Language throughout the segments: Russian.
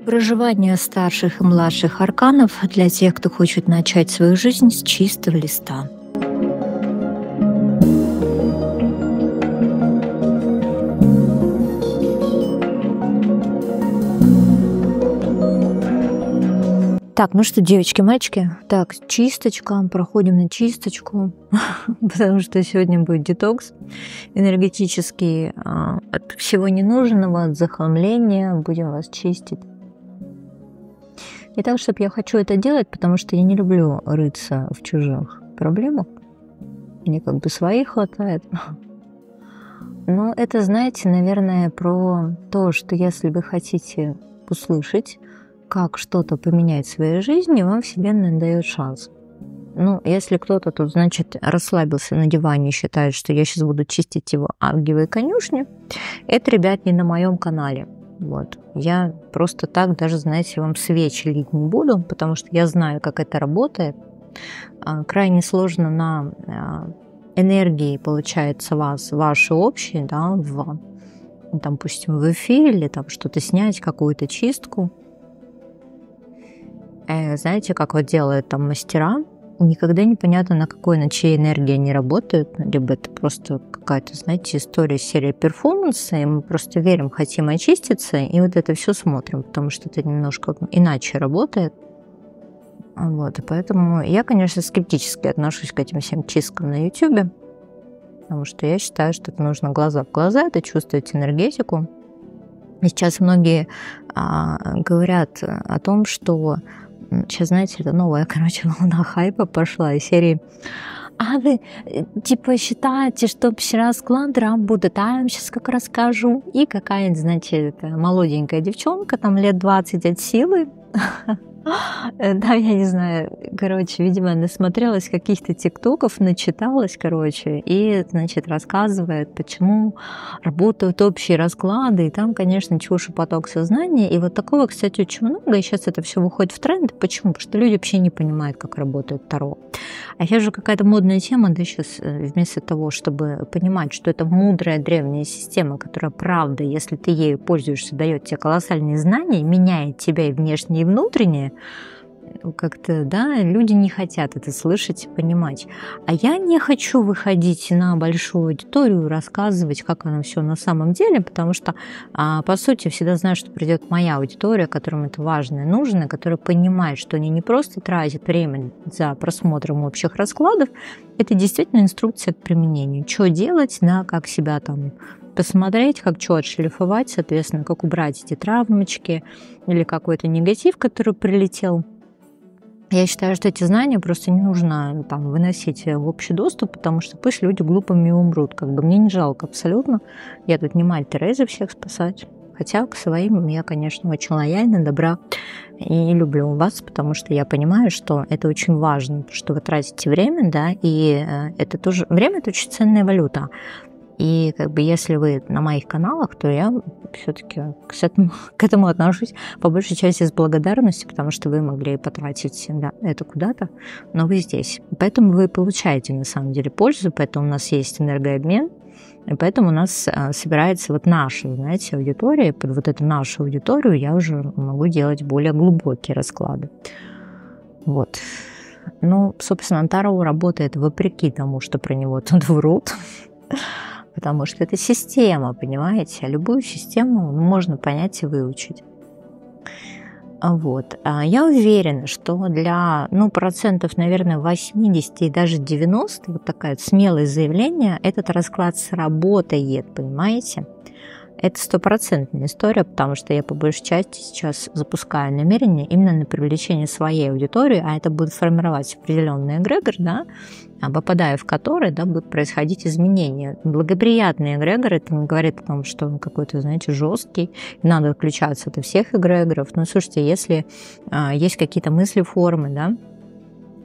Проживание старших и младших арканов для тех, кто хочет начать свою жизнь с чистого листа. Так, ну что, девочки, мальчики, так, чисточка, проходим на чисточку, потому что сегодня будет детокс энергетический от всего ненужного, от захламления, будем вас чистить. Не так, чтобы я хочу это делать, потому что я не люблю рыться в чужих проблемах, мне как бы своих хватает. Но это, знаете, наверное, про то, что если вы хотите услышать, как что-то поменять в своей жизни, вам Вселенная дает шанс. Ну, если кто-то тут, значит, расслабился на диване и считает, что я сейчас буду чистить его ангелы и конюшни, это, ребят, не на моем канале. Вот. Я просто так даже, знаете, вам свечи лить не буду, потому что я знаю, как это работает. Крайне сложно на энергии, получается, вас, ваши общие, да, там, допустим, в эфире или там что-то снять, какую-то чистку. Знаете, как вот делают там мастера, никогда не понятно, на какой, на чьей энергии они работают, либо это просто какая-то, знаете, история, серия перформанса, и мы просто верим, хотим очиститься, и вот это все смотрим, потому что это немножко иначе работает. Вот, и поэтому я, конечно, скептически отношусь к этим всем чисткам на YouTube, потому что я считаю, что это нужно глаза в глаза, это чувствовать энергетику. И сейчас многие говорят о том, что сейчас, знаете, это новая, короче, волна хайпа пошла из серии. А вы, типа, считаете, что все расклады будут, а я вам сейчас как расскажу. И какая-нибудь, значит, молоденькая девчонка, там лет 20 от силы, да, я не знаю, короче, видимо, насмотрелась каких-то тиктоков, начиталась, короче, и, значит, рассказывает, почему работают общие расклады, и там, конечно, чушь и поток сознания, и вот такого, кстати, очень много, и сейчас это все выходит в тренд. Почему? Потому что люди вообще не понимают, как работает Таро. А сейчас же какая-то модная тема, да, сейчас вместо того, чтобы понимать, что это мудрая древняя система, которая, правда, если ты ею пользуешься, дает тебе колоссальные знания, меняет тебя и внешнее, и внутреннее, как-то, да, люди не хотят это слышать и понимать. А я не хочу выходить на большую аудиторию и рассказывать, как оно все на самом деле, потому что, по сути, всегда знаю, что придет моя аудитория, которым это важно и нужно, которая понимает, что они не просто тратят время за просмотром общих раскладов, это действительно инструкция к применению. Что делать, да, как себя там посмотреть, как что отшлифовать, соответственно, как убрать эти травмочки или какой-то негатив, который прилетел. Я считаю, что эти знания просто не нужно там выносить в общий доступ, потому что пусть люди глупыми умрут. Как бы мне не жалко абсолютно. Я тут не мать Терезы всех спасать. Хотя к своим я, конечно, очень лояльна, добра и люблю вас, потому что я понимаю, что это очень важно, что вы тратите время, да, и это тоже время — это очень ценная валюта. И как бы если вы на моих каналах, то я все-таки к этому отношусь по большей части с благодарностью, потому что вы могли потратить, да, это куда-то, но вы здесь. Поэтому вы получаете на самом деле пользу, поэтому у нас есть энергообмен, и поэтому у нас собирается вот наша, знаете, аудитория. Под вот эту нашу аудиторию я уже могу делать более глубокие расклады. Вот. Ну, собственно, Таро работает вопреки тому, что про него тут врут. Потому что это система, понимаете? Любую систему можно понять и выучить. Вот. Я уверена, что для, процентов, наверное, 80 и даже 90, вот такая смелое заявление, этот расклад сработает, понимаете? Это стопроцентная история, потому что я по большей части сейчас запускаю намерение именно на привлечение своей аудитории, а это будет формировать определенный эгрегор, да, попадая в который, да, будут происходить изменения. Благоприятный эгрегор — это не говорит о том, что он какой-то, знаете, жесткий, надо отключаться от всех эгрегоров. Но слушайте, если есть какие-то мысли, формы, да,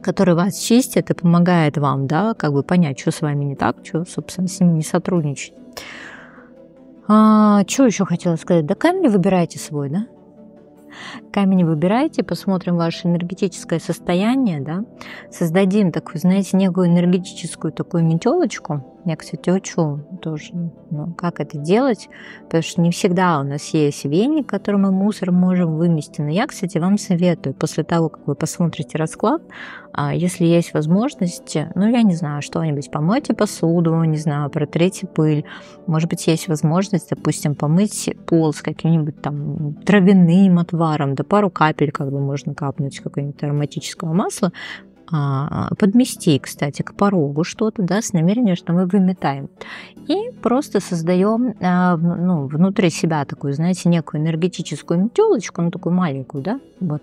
которые вас чистят и помогают вам, да, как бы понять, что с вами не так, что, собственно, с ними не сотрудничать. Что еще хотела сказать? Да камень выбирайте свой, да? Камень выбирайте, посмотрим ваше энергетическое состояние, да? Создадим такую, знаете, некую энергетическую такую метелочку, Я, кстати, учу тоже, ну, как это делать, потому что не всегда у нас есть веник, который мы мусор можем вымести. Но я, кстати, вам советую, после того, как вы посмотрите расклад, если есть возможность, ну, я не знаю, что-нибудь, помойте посуду, не знаю, протрите пыль. Может быть, есть возможность, допустим, помыть пол с каким-нибудь там травяным отваром, да пару капель как бы можно капнуть какого-нибудь ароматического масла, подмести, кстати, к порогу что-то, да, с намерением, что мы выметаем. И просто создаем ну, внутри себя такую, знаете, некую энергетическую метелочку, ну, такую маленькую, да, вот,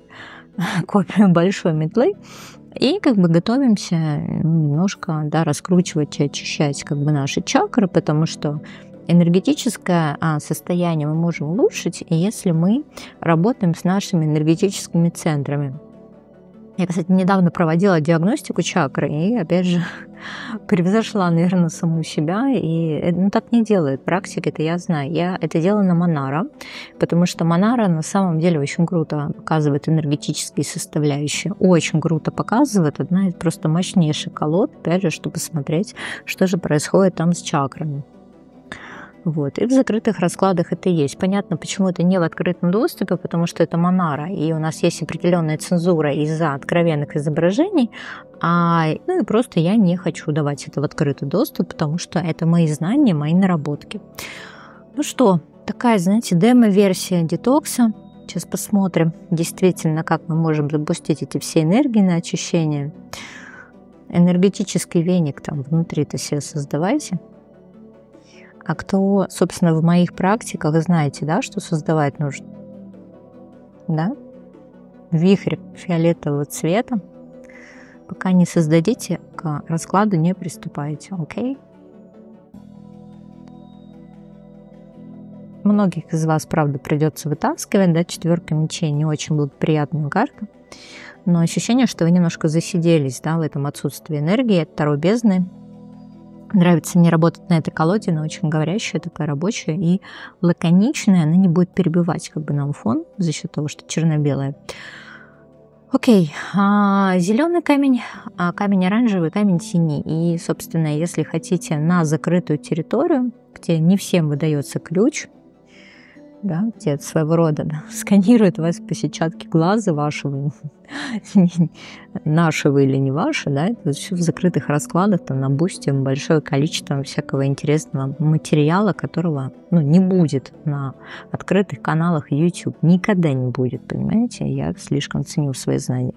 копию большой метлы, и как бы готовимся немножко, да, раскручивать и очищать как бы наши чакры, потому что энергетическое состояние мы можем улучшить, если мы работаем с нашими энергетическими центрами. Я, кстати, недавно проводила диагностику чакры и, опять же, превзошла, наверное, саму себя. И ну, так не делают практики, это я знаю. Я это делала на Монара, потому что Монара на самом деле очень круто показывает энергетические составляющие. Очень круто показывает. Одна из просто мощнейших колод, опять же, чтобы посмотреть, что же происходит там с чакрами. Вот. И в закрытых раскладах это есть. Понятно, почему это не в открытом доступе, потому что это Монара, и у нас есть определенная цензура из-за откровенных изображений, ну и просто я не хочу давать это в открытый доступ, потому что это мои знания, мои наработки. Ну что, такая, знаете, демо-версия детокса. Сейчас посмотрим действительно, как мы можем запустить эти все энергии на очищение. Энергетический веник там внутри-то себе создавайте. А кто, собственно, в моих практиках, вы знаете, да, что создавать нужно? Да? Вихрь фиолетового цвета. Пока не создадите, к раскладу не приступайте, окей? Многих из вас, правда, придется вытаскивать, да, 4 мечей не очень благоприятная карта. Но ощущение, что вы немножко засиделись, да, в этом отсутствии энергии, это Таро бездны. Нравится мне работать на этой колоде, она очень говорящая, такая рабочая и лаконичная, она не будет перебивать как бы нам фон за счет того, что черно-белая. Окей, зеленый камень, камень оранжевый, камень синий. И, собственно, если хотите на закрытую территорию, где не всем выдается ключ, да, где своего рода сканирует вас по сетчатке глаза вашего, нашего или не вашего, да, это все в закрытых раскладах, там на бусте большое количество всякого интересного материала, которого, ну, не будет на открытых каналах YouTube, никогда не будет, понимаете, я слишком ценю свои знания.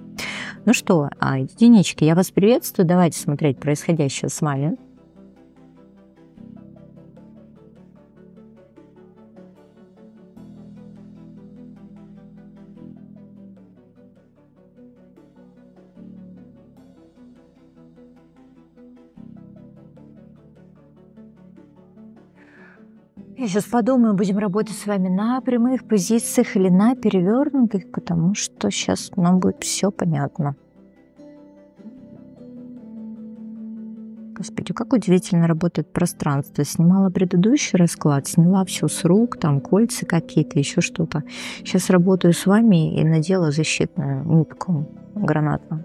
Ну что, единички, я вас приветствую, давайте смотреть происходящее с вами. Я сейчас подумаю, будем работать с вами на прямых позициях или на перевернутых, потому что сейчас нам будет все понятно. Господи, как удивительно работает пространство. Снимала предыдущий расклад, сняла все с рук, там кольца какие-то, еще что-то. Сейчас работаю с вами и надела защитную нитку гранатную.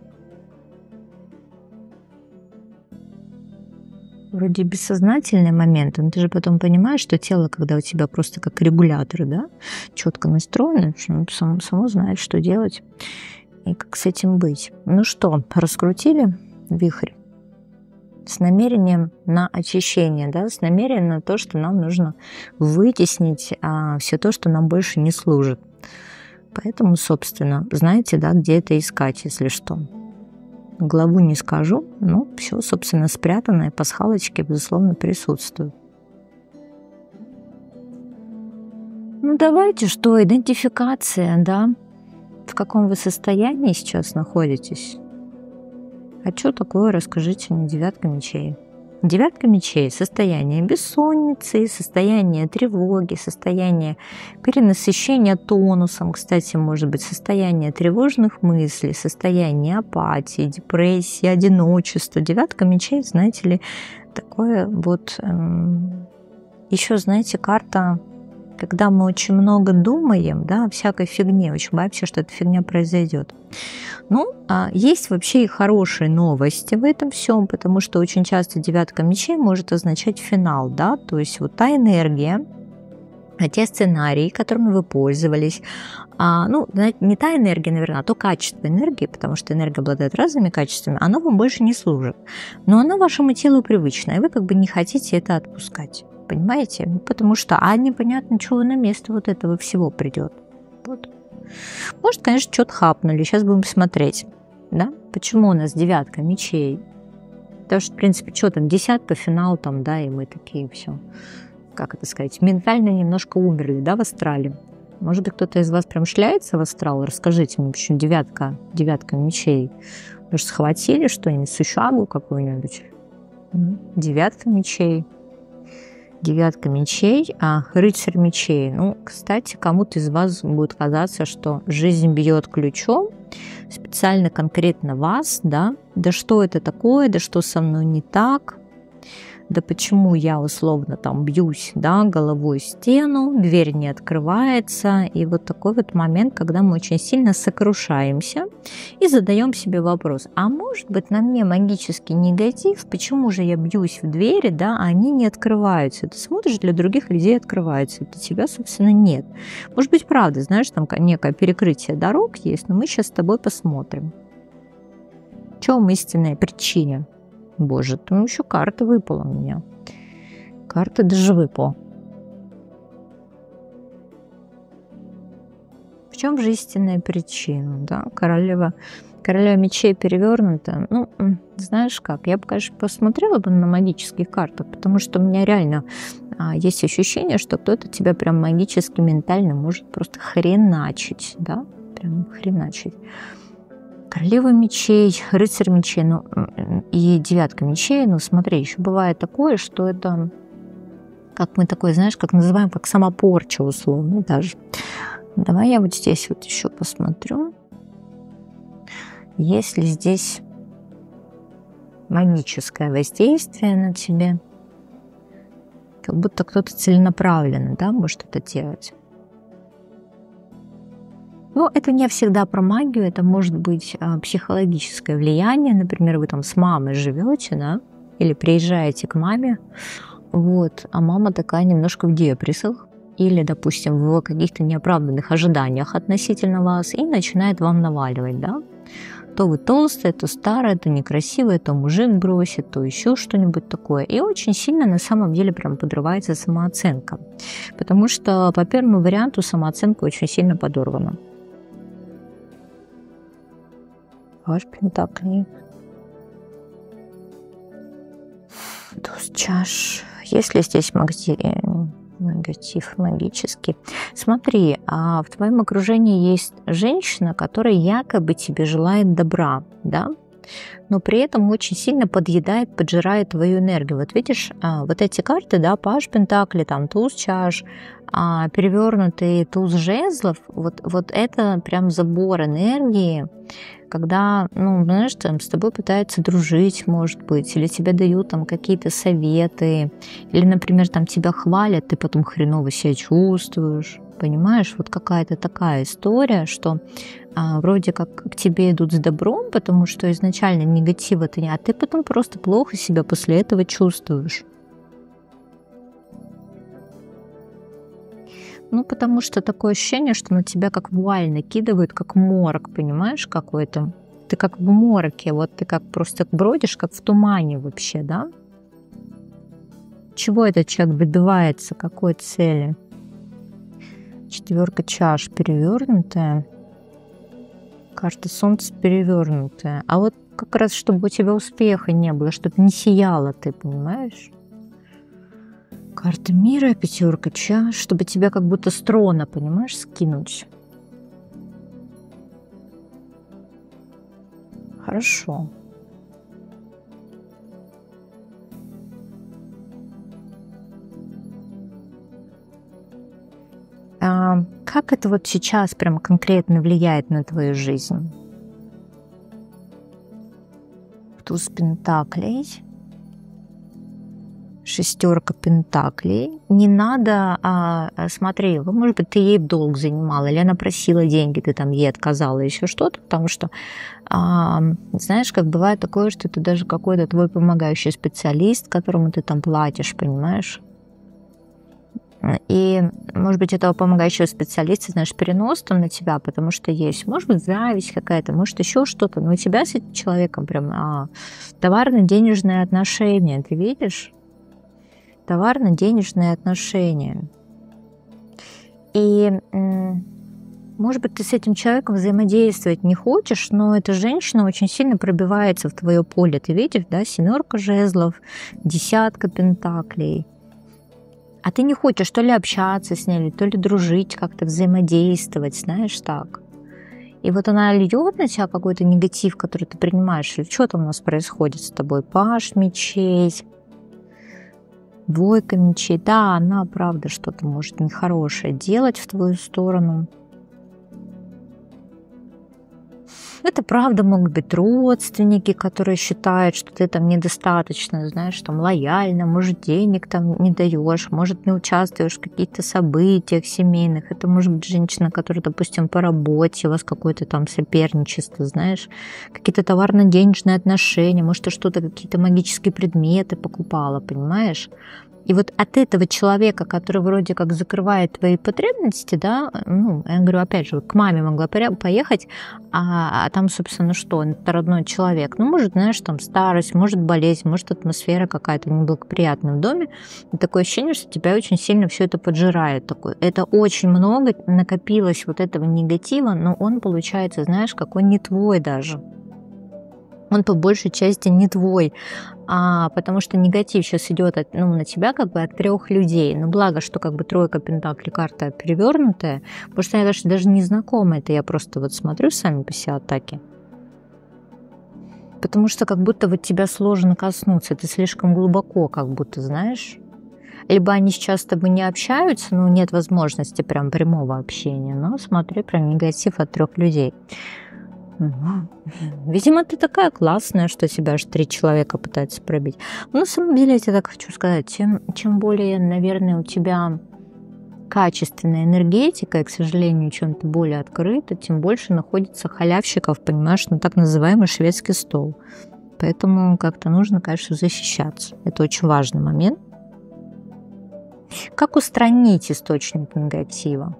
Вроде бессознательный момент, но ты же потом понимаешь, что тело, когда у тебя просто как регулятор, да, четко настроено, само знает, что делать и как с этим быть. Ну что, раскрутили вихрь с намерением на очищение, да, с намерением на то, что нам нужно вытеснить все то, что нам больше не служит. Поэтому, собственно, знаете, да, где это искать, если что. Главу не скажу, но все, собственно, спрятанное, пасхалочки, безусловно, присутствуют. Ну, давайте, что, идентификация, да? В каком вы состоянии сейчас находитесь? А что такое, расскажите мне, 9 мечей. 9 мечей – состояние бессонницы, состояние тревоги, состояние перенасыщения тонусом, кстати, может быть, состояние тревожных мыслей, состояние апатии, депрессии, одиночества. 9 мечей, знаете ли, такое вот… Еще, знаете, карта когда мы очень много думаем, да, о всякой фигне, очень боимся, что эта фигня произойдет. Ну, есть вообще и хорошие новости в этом всем, потому что очень часто девятка мечей может означать финал, да, то есть вот та энергия, те сценарии, которыми вы пользовались, ну, не та энергия, наверное, а то качество энергии, потому что энергия обладает разными качествами, оно вам больше не служит. Но оно вашему телу привычно, и вы как бы не хотите это отпускать. Понимаете? Потому что, непонятно, чего на место вот этого всего придет. Вот. Может, конечно, что-то хапнули. Сейчас будем смотреть. Да? Почему у нас девятка мечей? Потому что, в принципе, что там, десятка, финал там, да, и мы такие все, как это сказать, ментально немножко умерли, да, в астрале. Может быть, кто-то из вас прям шляется в астрал? Расскажите мне, почему девятка мечей? Может, схватили что-нибудь, сущагу какую-нибудь? Девятка мечей. Девятка мечей, рыцарь мечей. Ну, кстати, кому-то из вас будет казаться, что жизнь бьет ключом, специально конкретно вас, да? Да что это такое, да что со мной не так? Да почему я условно там бьюсь, да, головой в стену, дверь не открывается. И вот такой вот момент, когда мы очень сильно сокрушаемся и задаем себе вопрос, а может быть на мне магический негатив, почему же я бьюсь в двери, да, а они не открываются. Ты смотришь, для других людей открываются, для тебя, собственно, нет. Может быть, правда, знаешь, там некое перекрытие дорог есть, но мы сейчас с тобой посмотрим. В чем истинная причина? Боже, там еще карта выпала у меня. Карта даже выпала. В чем же истинная причина? Да? Королева мечей перевернута. Ну, знаешь как, я бы, конечно, посмотрела бы на магических картах, потому что у меня реально есть ощущение, что кто-то тебя прям магически, ментально может просто хреначить, да? Прям хреначить. Королева мечей, рыцарь мечей, ну, и девятка мечей, ну, смотри, еще бывает такое, что это, как мы такое, знаешь, как называем, как самопорча условно даже. Давай я вот здесь вот еще посмотрю, есть ли здесь магическое воздействие на тебя, как будто кто-то целенаправленно, да, может это делать. Ну, это не всегда про магию, это может быть психологическое влияние. Например, вы там с мамой живете, да, или приезжаете к маме, вот, а мама такая немножко в депрессах, или, допустим, в каких-то неоправданных ожиданиях относительно вас, и начинает вам наваливать, да. То вы толстая, то старая, то некрасивая, то мужик бросит, то еще что-нибудь такое. И очень сильно на самом деле прям подрывается самооценка. Потому что по первому варианту самооценка очень сильно подорвана. Ваш пентаклей. Туз чаш. Есть ли здесь негатив магический? Смотри, в твоем окружении есть женщина, которая якобы тебе желает добра, да? Но при этом очень сильно подъедает, поджирает твою энергию. Вот видишь, вот эти карты, да, паж пентаклей, там туз чаш, перевернутый туз жезлов, вот это прям забор энергии, когда, ну, знаешь, там с тобой пытаются дружить, может быть, или тебе дают там какие-то советы, или, например, там тебя хвалят, ты потом хреново себя чувствуешь, понимаешь? Вот какая-то такая история, что вроде как к тебе идут с добром, потому что изначально негатива-то нет, а ты потом просто плохо себя после этого чувствуешь. Ну, потому что такое ощущение, что на тебя как вуаль накидывают, как морок, понимаешь, какой-то. Ты как в мороке, вот ты как просто бродишь, как в тумане вообще, да? Чего этот человек добивается, какой цели? Четверка чаш перевернутая. Карта солнца перевернутая. А вот как раз, чтобы у тебя успеха не было, чтобы не сияла ты, понимаешь? Карта мира, пятерка чаш, чтобы тебя как будто с трона, понимаешь, скинуть. Хорошо. Как это вот сейчас прям конкретно влияет на твою жизнь? Туз пентаклей. шестерка пентаклей. Не надо, смотри, может быть, ты ей в долг занимала, или она просила деньги, ты там ей отказала, еще что-то, потому что, знаешь, как бывает такое, что это даже какой-то твой помогающий специалист, которому ты там платишь, понимаешь? И, может быть, этого помогающего специалиста, знаешь, перенос там на тебя, потому что есть, может быть, зависть какая-то, может, еще что-то, но у тебя с этим человеком прям товарно-денежные отношения, ты видишь? Товарно-денежные отношения. И, может быть, ты с этим человеком взаимодействовать не хочешь, но эта женщина очень сильно пробивается в твое поле, ты видишь, да, 7 жезлов, 10 пентаклей. А ты не хочешь то ли общаться с ней, то ли дружить, как-то взаимодействовать, знаешь, так. И вот она льет на тебя какой-то негатив, который ты принимаешь. Или что там у нас происходит с тобой? Паж мечей, 2 мечей. Да, она, правда, что-то может нехорошее делать в твою сторону. Это правда могут быть родственники, которые считают, что ты там недостаточно, знаешь, там лояльна, может, денег там не даешь, может, не участвуешь в каких-то событиях семейных. Это может быть женщина, которая, допустим, по работе, у вас какое-то там соперничество, знаешь, какие-то товарно-денежные отношения, может, ты что-то, какие-то магические предметы покупала, понимаешь? И вот от этого человека, который вроде как закрывает твои потребности, да, ну, я говорю, опять же, к маме могла поехать, а там, собственно, что, это родной человек. Ну, может, знаешь, там старость, может болезнь, может атмосфера какая-то неблагоприятная в доме. И такое ощущение, что тебя очень сильно все это поджирает. Такое. Это очень много накопилось вот этого негатива, но он получается, знаешь, какой не твой даже. Он по большей части не твой, потому что негатив сейчас идет на тебя как бы от 3 людей. Но благо, что как бы 3 пентаклей карта перевернутая, потому что я даже не знакома это, я просто вот смотрю сами по себе атаки. Потому что как будто вот тебя сложно коснуться, ты слишком глубоко, как будто, знаешь. Либо они сейчас с тобой не общаются, но нет возможности прям прямого общения, но смотри, прям негатив от 3 людей. Видимо, ты такая классная, что тебя аж 3 человека пытаются пробить. Но на самом деле, я тебе так хочу сказать, чем более, наверное, у тебя качественная энергетика, и, к сожалению, чем ты более открыта, тем больше находится халявщиков, понимаешь, на так называемый шведский стол. Поэтому как-то нужно, конечно, защищаться. Это очень важный момент. Как устранить источник негатива?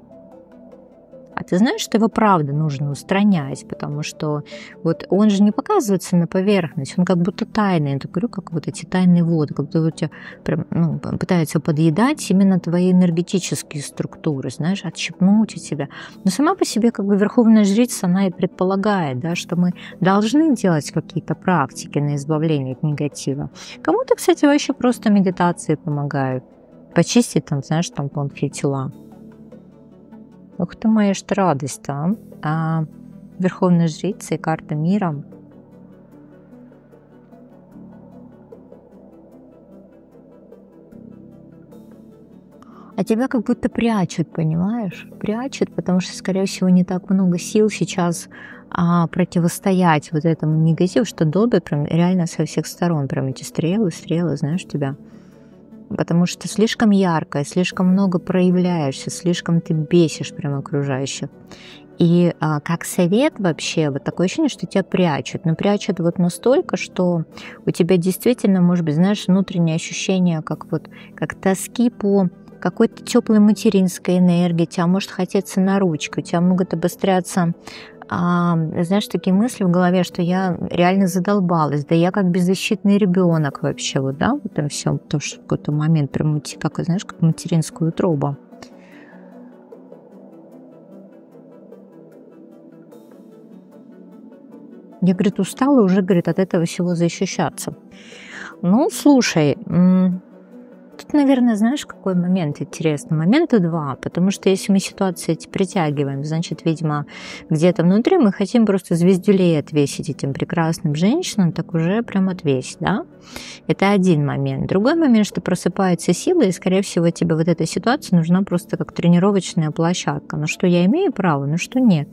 А ты знаешь, что его правда нужно устранять, потому что вот он же не показывается на поверхность, он как будто тайный. Я говорю, как вот эти тайные воды, как будто у тебя прям, пытаются подъедать именно твои энергетические структуры, знаешь, отщипнуть от тебя. Но сама по себе как бы верховная жрица, она и предполагает, да, что мы должны делать какие-то практики на избавление от негатива. Кому-то, кстати, вообще просто медитации помогают. Почистить там, знаешь, там тонкие тела. Ух ты моя, что радость-то, а? Верховная жрица и карта мира. А тебя как будто прячут, понимаешь? Прячут, потому что, скорее всего, не так много сил сейчас противостоять вот этому негативу, что долбят прям реально со всех сторон. Прям эти стрелы, знаешь, тебя. Потому что слишком ярко, слишком много проявляешься, слишком ты бесишь прям окружающих. И как совет вообще, вот такое ощущение, что тебя прячут. Но прячут вот настолько, что у тебя действительно, может быть, знаешь, внутреннее ощущение, как тоски по какой-то теплой материнской энергии, тебя может хотеться на ручку, у тебя могут обостряться знаешь, такие мысли в голове, что я реально задолбалась, да я как беззащитный ребенок вообще, вот, да, вот это все, то, что в какой-то момент прям уйти, как, знаешь, как материнскую утробу. Я, говорит, устала уже, говорит, от этого всего защищаться. Ну, слушай, тут, наверное, знаешь, какой момент интересный? Момента 2, потому что если мы ситуации эти притягиваем, значит, видимо, где-то внутри мы хотим просто звездюлей отвесить этим прекрасным женщинам, так уже прям отвесить, да? Это один момент. Другой момент, что просыпается сила, и, скорее всего, тебе вот эта ситуация нужна просто как тренировочная площадка. Ну, что я имею право, ну, что нет.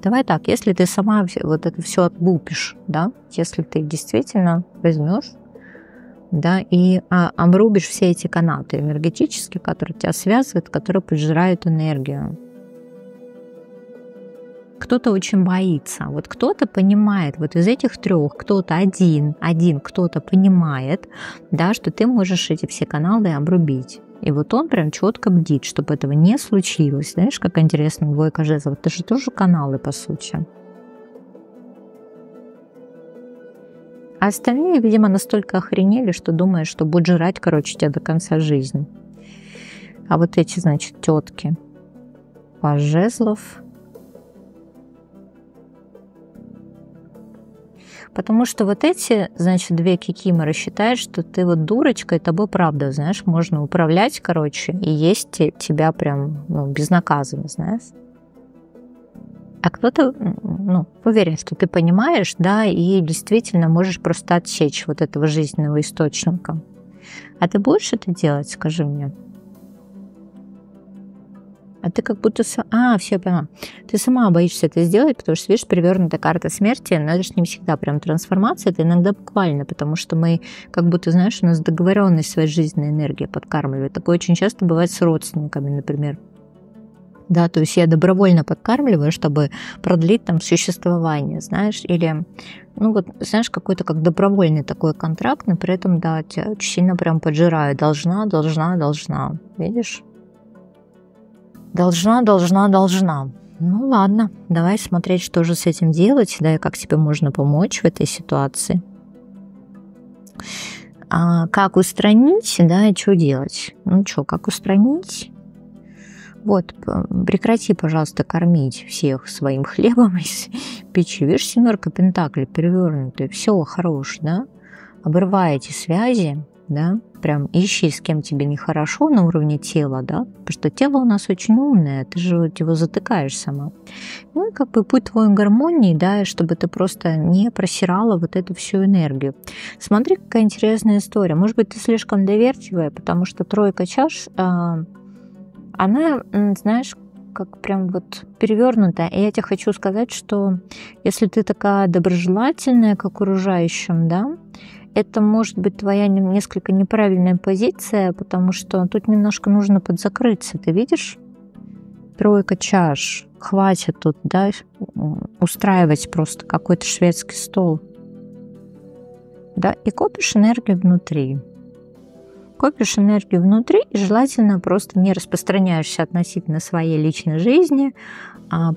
Давай так, если ты сама вот это все отлупишь, да, если ты действительно возьмешь, да, и обрубишь все эти канаты энергетические, которые тебя связывают, которые пожирают энергию. Кто-то очень боится, вот кто-то понимает, вот из этих трех кто-то один кто-то понимает, да, что ты можешь эти все каналы обрубить. И вот он прям четко бдит, чтобы этого не случилось. Знаешь, как интересно, двойка жезлов, это же тоже каналы, по сути. А остальные, видимо, настолько охренели, что думают, что будут жрать, короче, тебя до конца жизни. А вот эти, значит, тетки по жезлов. Потому что вот эти, значит, две кикиморы считают, что ты вот дурочка, и тобой правда, знаешь, можно управлять, короче, и есть тебя прям, безнаказанно, знаешь. А кто-то, уверен, что ты понимаешь, да, и действительно можешь просто отсечь вот этого жизненного источника. А ты будешь это делать, скажи мне? А ты как будто... все, я поняла. Ты сама боишься это сделать, потому что, видишь, перевернутая карта смерти, но это же не всегда прям трансформация, это иногда буквально, потому что мы как будто, знаешь, у нас договоренность своей жизненной энергии подкармливает. Такое очень часто бывает с родственниками, например. Да, то есть я добровольно подкармливаю, чтобы продлить там существование, знаешь, или, знаешь, какой-то как добровольный такой контракт, но при этом, да, тебя очень сильно прям поджирают. Должна, видишь? Должна. Ну ладно, давай смотреть, что же с этим делать, да, и как тебе можно помочь в этой ситуации. Как устранить, да, и что делать? Как устранить? Вот, прекрати, пожалуйста, кормить всех своим хлебом из печи. Видишь, 7 пентаклей перевернутые, все, хорош, да? Обрывай эти связи, да, прям ищи, с кем тебе нехорошо на уровне тела, да, потому что тело у нас очень умное, ты же вот его затыкаешь сама. Ну и как бы путь твой гармонии, да, чтобы ты просто не просирала вот эту всю энергию. Смотри, какая интересная история. Может быть, ты слишком доверчивая, потому что 3 чаш, она, знаешь, как прям вот перевернутая. И я тебе хочу сказать, что если ты такая доброжелательная к окружающим, да, это может быть твоя несколько неправильная позиция, потому что тут немножко нужно подзакрыться. Ты видишь? 3 чаш. Хватит тут, да, устраивать просто какой-то шведский стол. Да, и копишь энергию внутри. Копишь энергию внутри и желательно просто не распространяешься относительно своей личной жизни,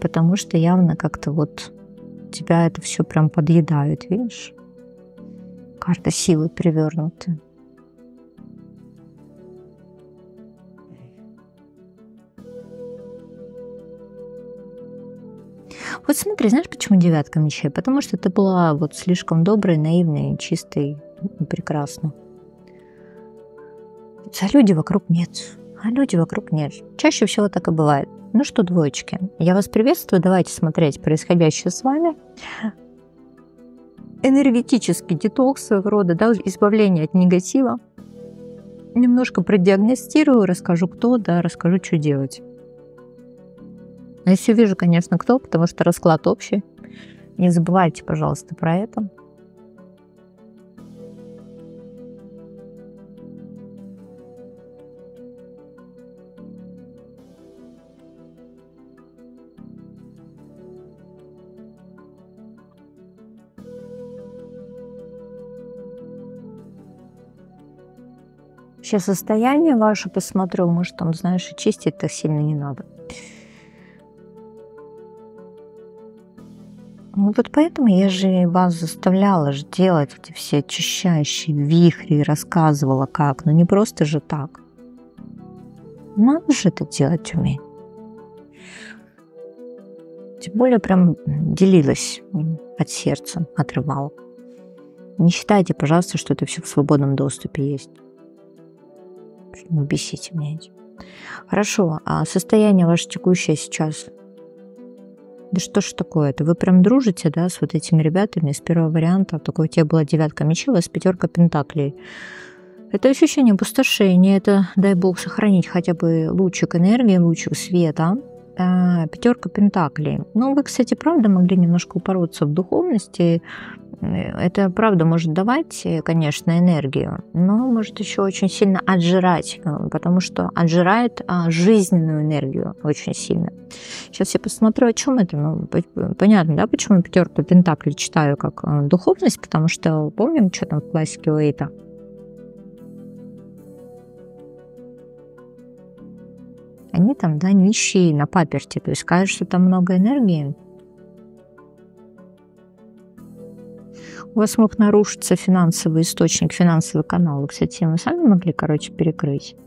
потому что явно как-то вот тебя это все прям подъедает, видишь? Карта силы перевернутая. Вот смотри, знаешь, почему 9 мечей? Потому что ты была вот слишком доброй, наивной, чистой и прекрасной. А люди вокруг нет. Чаще всего так и бывает. Ну что, двоечки, я вас приветствую. Давайте смотреть происходящее с вами. Энергетический детокс своего рода, да, избавление от негатива. Немножко продиагностирую, расскажу кто, да, расскажу, что делать. Я все вижу, конечно, кто, потому что расклад общий. Не забывайте, пожалуйста, про это. Сейчас состояние ваше посмотрю, может, там, знаешь, и чистить-то сильно не надо. Ну вот поэтому я же вас заставляла же делать эти все очищающие вихри, рассказывала как, но не просто же так. Надо же это делать уметь. Тем более прям делилась от сердца, отрывала. Не считайте, пожалуйста, что это все в свободном доступе есть. Не бесите меня этим. Хорошо, а состояние ваше текущее сейчас? Да что ж такое-то? Вы прям дружите, да, с вот этими ребятами из первого варианта? Такое у тебя была 9 мечей, у вас 5 пентаклей. Это ощущение опустошения, это, дай бог, сохранить хотя бы лучик энергии, лучик света. 5 пентаклей. Ну, вы, кстати, правда могли немножко упороться в духовности, это правда может давать, конечно, энергию, но может еще очень сильно отжирать, потому что отжирает жизненную энергию очень сильно. Сейчас я посмотрю, о чем это. Ну, понятно, да, почему пятерку пентаклей читаю как духовность, потому что помним, что там в классике Уэйта. Они там, да, нищие на паперти, то есть скажешь, что там много энергии. У вас мог нарушиться финансовый источник, финансовый канал. Вы, кстати, мы сами могли, перекрыть.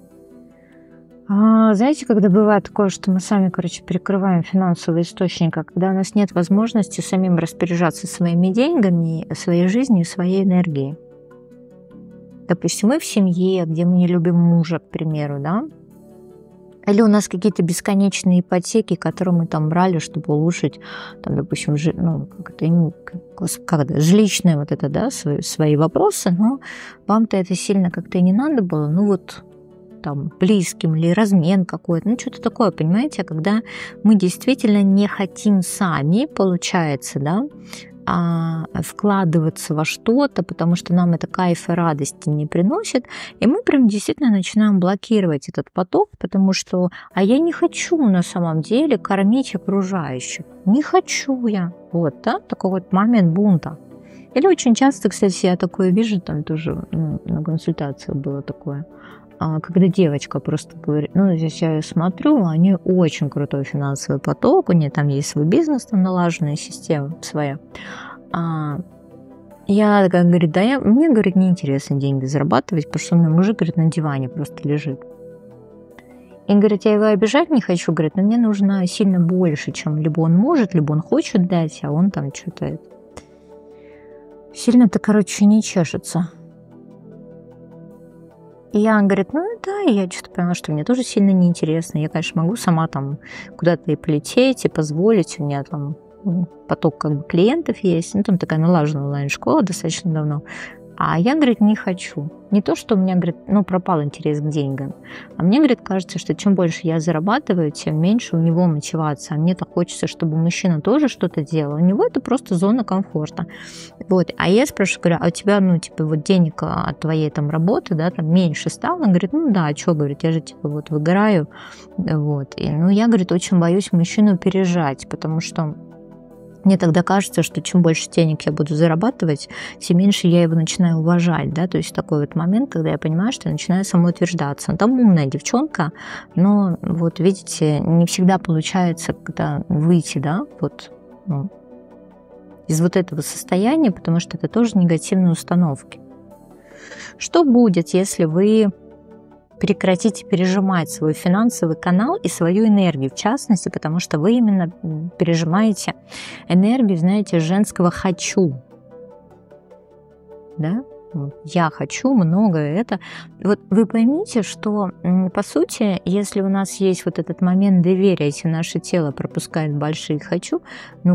Знаете, когда бывает такое, что мы сами, перекрываем финансовый источник, когда у нас нет возможности самим распоряжаться своими деньгами, своей жизнью, своей энергией. Допустим, мы в семье, где мы не любим мужа, к примеру, да? Или у нас какие-то бесконечные ипотеки, которые мы там брали, чтобы улучшить, там, допустим, жилищные вот это, да, свои вопросы, но вам-то это сильно как-то и не надо было, ну вот там близким или размен какой-то, ну что-то такое, понимаете, когда мы действительно не хотим сами, получается, да, вкладываться во что-то, потому что нам это кайфа и радости не приносит, и мы прям действительно начинаем блокировать этот поток, потому что, я не хочу на самом деле кормить окружающих, не хочу я, вот, да, такой вот момент бунта. Или очень часто, кстати, я такое вижу, там тоже на консультациях было такое, когда девочка просто говорит, здесь я смотрю, они очень крутой финансовый поток, у нее там есть свой бизнес, там налаженная система своя. Я такая, говорит, мне, говорит, неинтересно деньги зарабатывать, потому что у меня мужик, говорит, на диване просто лежит. И, говорит, я его обижать не хочу, говорит, но мне нужно сильно больше, чем либо он может, либо он хочет дать, а он там что-то сильно-то, не чешется. И я, говорит, я что-то поняла, что мне тоже сильно неинтересно. Я, конечно, могу сама там куда-то и полететь, и позволить. У меня там поток клиентов есть. Там такая налаженная онлайн-школа достаточно давно. А я, говорит, не хочу. Не то, что у меня, говорит, пропал интерес к деньгам. А мне, говорит, кажется, что чем больше я зарабатываю, тем меньше у него мотивация. А мне-то хочется, чтобы мужчина тоже что-то делал. У него это просто зона комфорта. Вот. А я спрашиваю, говорю, а у тебя, денег от твоей там работы, да, там меньше стало? Он говорит, а что, говорит, я же выгораю. Вот. И, я, говорит, очень боюсь мужчину пережать, потому что мне тогда кажется, что чем больше денег я буду зарабатывать, тем меньше я его начинаю уважать, да, то есть такой вот момент, когда я понимаю, что я начинаю самоутверждаться. Там умная девчонка, но вот видите, не всегда получается, когда выйти, да, из вот этого состояния, потому что это тоже негативные установки. Что будет, если вы прекратите пережимать свой финансовый канал и свою энергию, в частности, потому что вы именно пережимаете энергию, знаете, женского «хочу». Да? Я хочу много это. Вот вы поймите, что по сути, если у нас есть вот этот момент доверия, если наше тело пропускает большие «хочу»,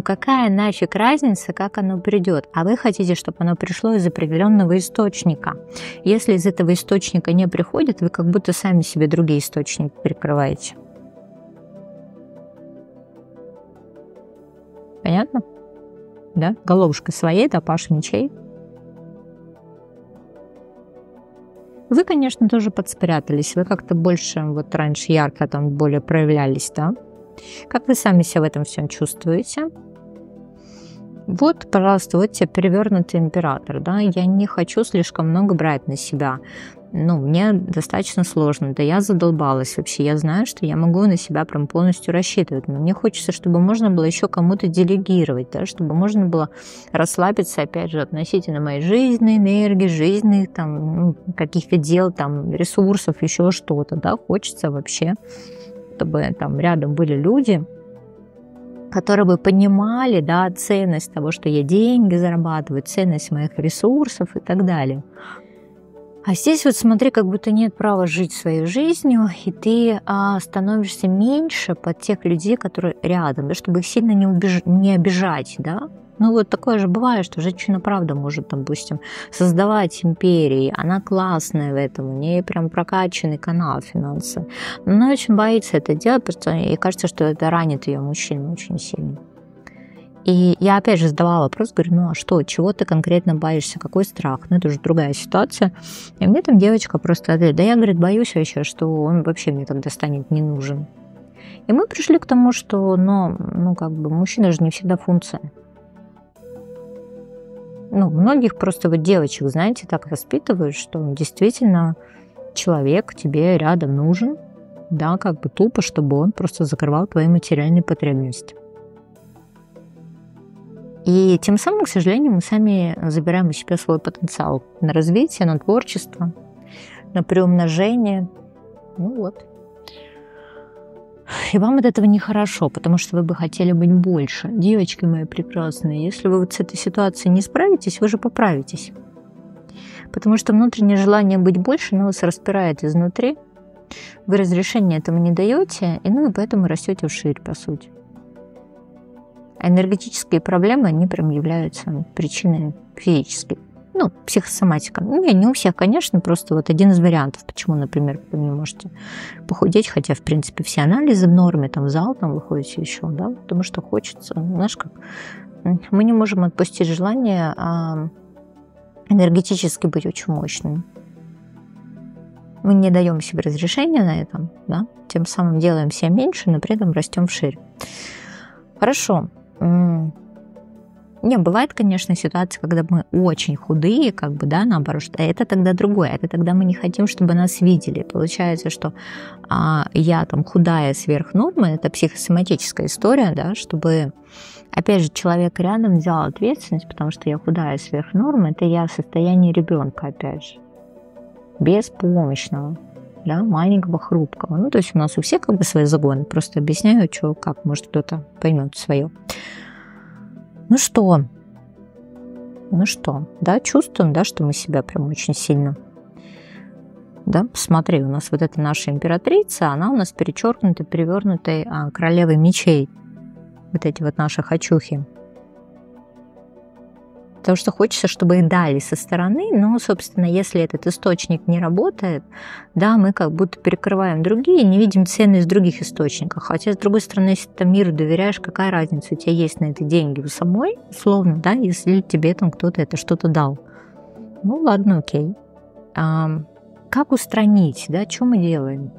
какая нафиг разница, как оно придет? А вы хотите, чтобы оно пришло из определенного источника. Если из этого источника не приходит, вы как будто сами себе другие источники перекрываете. Понятно? Да? Головушка своей, да, паш мечей. Вы, конечно, тоже подспрятались, вы как-то больше раньше ярко там более проявлялись, да? Как вы сами себя в этом всем чувствуете? Вот, пожалуйста, вот тебе перевернутый император, да? Я не хочу слишком много брать на себя. Мне достаточно сложно, да я задолбалась вообще. Я знаю, что я могу на себя прям полностью рассчитывать, но мне хочется, чтобы можно было еще кому-то делегировать, да, чтобы можно было расслабиться, опять же, относительно моей жизненной энергии, жизненных там каких-то дел, там ресурсов, еще что-то, да. Хочется вообще, чтобы там рядом были люди, которые бы понимали, да, ценность того, что я деньги зарабатываю, ценность моих ресурсов и так далее. А здесь вот смотри, как будто нет права жить своей жизнью, и ты становишься меньше под тех людей, которые рядом, да, чтобы их сильно не обижать, да. Вот такое же бывает, что женщина правда может, допустим, создавать империи, она классная в этом, у нее прям прокачанный канал финансовый. Но она очень боится это делать, потому что ей кажется, что это ранит ее мужчину очень сильно. И я опять же задавала вопрос, говорю, ну а что, чего ты конкретно боишься, какой страх? Ну это уже другая ситуация. И мне там девочка просто ответила, да я, говорит, боюсь вообще, что он вообще мне тогда станет не нужен. И мы пришли к тому, что, ну как бы мужчина же не всегда функция. Ну, многих просто вот девочек, знаете, так воспитывают, что действительно человек тебе рядом нужен, да, как бы тупо, чтобы он просто закрывал твои материальные потребности. И тем самым, к сожалению, мы сами забираем у себя свой потенциал на развитие, на творчество, на приумножение. Ну вот. И вам от этого нехорошо, потому что вы бы хотели быть больше. Девочки мои прекрасные, если вы вот с этой ситуацией не справитесь, вы же поправитесь. Потому что внутреннее желание быть больше, оно вас распирает изнутри. Вы разрешения этому не даете, и ну и поэтому растете вширь, по сути. А энергетические проблемы, они прям являются причиной физической. Ну, психосоматика. Ну, не у всех, конечно, просто вот один из вариантов, почему, например, вы не можете похудеть, хотя, в принципе, все анализы в норме, там в зал там вы ходите еще, да, потому что хочется, знаешь, как мы не можем отпустить желание энергетически быть очень мощным. Мы не даем себе разрешения на это, да, тем самым делаем себя меньше, но при этом растем вширь. Хорошо. Не, бывает, конечно, ситуация, когда мы очень худые, как бы, да, наоборот, что это тогда другое, это тогда мы не хотим, чтобы нас видели. Получается, что я там худая сверх нормы, это психосоматическая история, да, чтобы, опять же, человек рядом взял ответственность, потому что я худая сверх нормы, это я в состоянии ребенка, опять же, беспомощного, да, маленького, хрупкого. Ну, то есть у нас у всех как бы свои загоны, просто объясняю, что, как, может, кто-то поймет свое. Ну что, да, чувствуем, да, что мы себя прям очень сильно, да, посмотри, у нас вот эта наша императрица, она у нас перечеркнута, перевернутой королевой мечей, вот эти вот наши хочухи. Потому что хочется, чтобы их дали со стороны, но, собственно, если этот источник не работает, да, мы как будто перекрываем другие, не видим ценность в других источниках. Хотя, с другой стороны, если ты миру доверяешь, какая разница, у тебя есть на это деньги у самой, условно, да, если тебе там кто-то это что-то дал. Ну, ладно, окей. Как устранить, да, что мы делаем?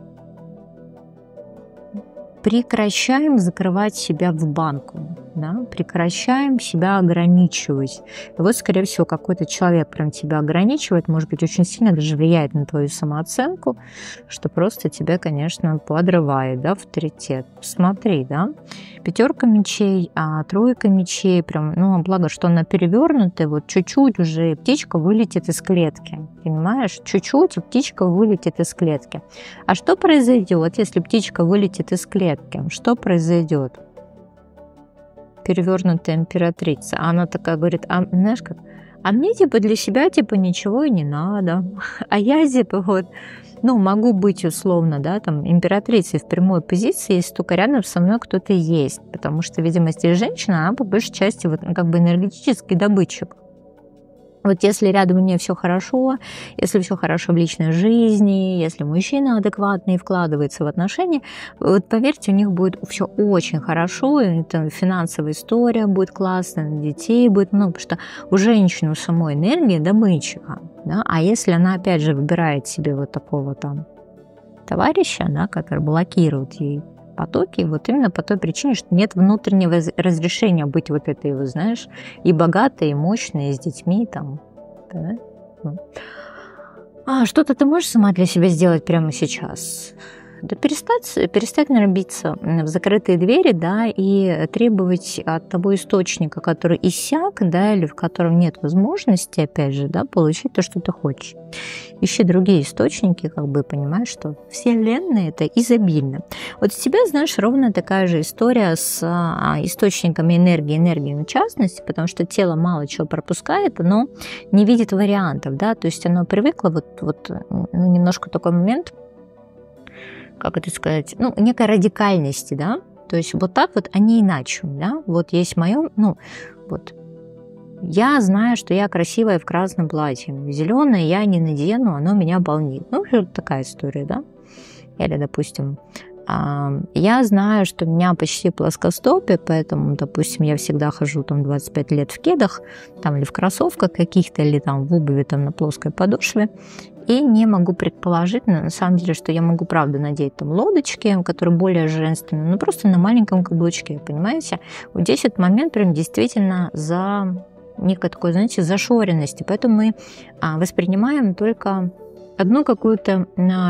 Прекращаем закрывать себя в банку, да? Прекращаем себя ограничивать. И вот, скорее всего, какой-то человек прям тебя ограничивает, может быть, очень сильно даже влияет на твою самооценку, что просто тебя, конечно, подрывает, да, авторитет. Смотри, да, 5 мечей, 3 мечей, прям, ну, благо, что она перевернутая, вот чуть-чуть уже и птичка вылетит из клетки, понимаешь? Чуть-чуть и птичка вылетит из клетки. А что произойдет, если птичка вылетит из клетки? Что произойдет? Перевернутая императрица. Она такая говорит, знаешь как, мне типа для себя типа ничего и не надо. А я типа вот, ну, могу быть условно, да, там, императрицей в прямой позиции, если только рядом со мной кто-то есть. Потому что, видимо, здесь женщина, она по большей части вот как бы энергетический добытчик. Вот если рядом у нее все хорошо, если все хорошо в личной жизни, если мужчина адекватный и вкладывается в отношения, вот поверьте, у них будет все очень хорошо, это финансовая история будет классная, детей будет много, потому что у женщины у самой энергия добытчика, да? А если она опять же выбирает себе вот такого там товарища, да, который блокирует ей потоки, вот именно по той причине, что нет внутреннего разрешения быть вот этой, вы знаешь, и богатой, и мощной, и с детьми там. Да? Что-то ты можешь сама для себя сделать прямо сейчас? Да перестать биться в закрытые двери, да, и требовать от того источника, который иссяк, да, или в котором нет возможности, опять же, да, получить то, что ты хочешь. Ищи другие источники, как бы понимаешь, что Вселенная это изобильно. Вот у тебя, знаешь, ровно такая же история с источниками энергии в частности, потому что тело мало чего пропускает, оно не видит вариантов, да, то есть оно привыкло, ну, немножко такой момент, как это сказать, ну, некой радикальности, да, то есть вот так вот, а не иначе, да, вот есть мое, ну, вот, я знаю, что я красивая в красном платье, зеленое я не надену, оно меня волнит, ну, такая история, да, или, допустим, Я знаю, что у меня почти плоскостопие, поэтому, допустим, я всегда хожу там 25 лет в кедах, там, или в кроссовках каких-то, или там в обуви там, на плоской подошве. И не могу предположить, на самом деле, что я могу, правда, надеть там лодочки, которые более женственные, но просто на маленьком каблучке, понимаете? Вот здесь этот момент прям действительно за некой такой, знаете, зашоренности. Поэтому мы воспринимаем только одну какую-то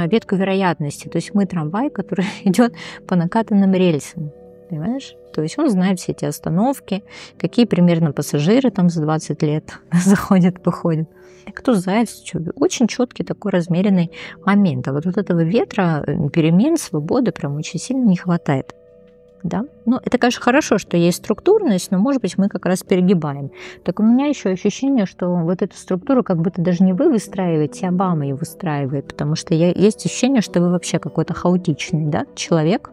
ветку вероятности. То есть мы трамвай, который идет по накатанным рельсам. Понимаешь? То есть он знает все эти остановки, какие примерно пассажиры там за 20 лет заходят, выходят. Кто знает, очень четкий такой размеренный момент. А вот этого ветра, перемен, свободы прям очень сильно не хватает. Да? Ну, это, конечно, хорошо, что есть структурность, но, может быть, мы как раз перегибаем. Так у меня еще ощущение, что вот эту структуру как будто даже не вы выстраиваете, а Обама ее выстраивает, потому что есть ощущение, что вы вообще какой-то хаотичный, да, человек.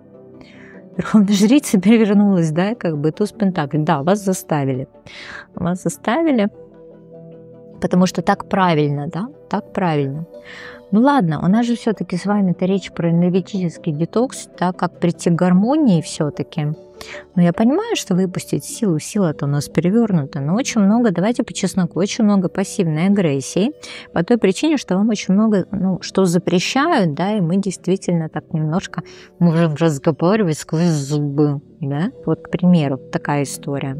Верховная жрица перевернулась, да, как бы туз пентаклей. Да, вас заставили. Вас заставили, потому что так правильно, да, так правильно. Ну ладно, у нас же все-таки с вами-то речь про энергетический детокс, да, как прийти к гармонии все-таки. Но я понимаю, что выпустить силу, сила-то у нас перевернута, но очень много, давайте по чесноку, очень много пассивной агрессии, по той причине, что вам очень много, что запрещают, да, и мы действительно так немножко можем разговаривать сквозь зубы, да, вот, к примеру, такая история.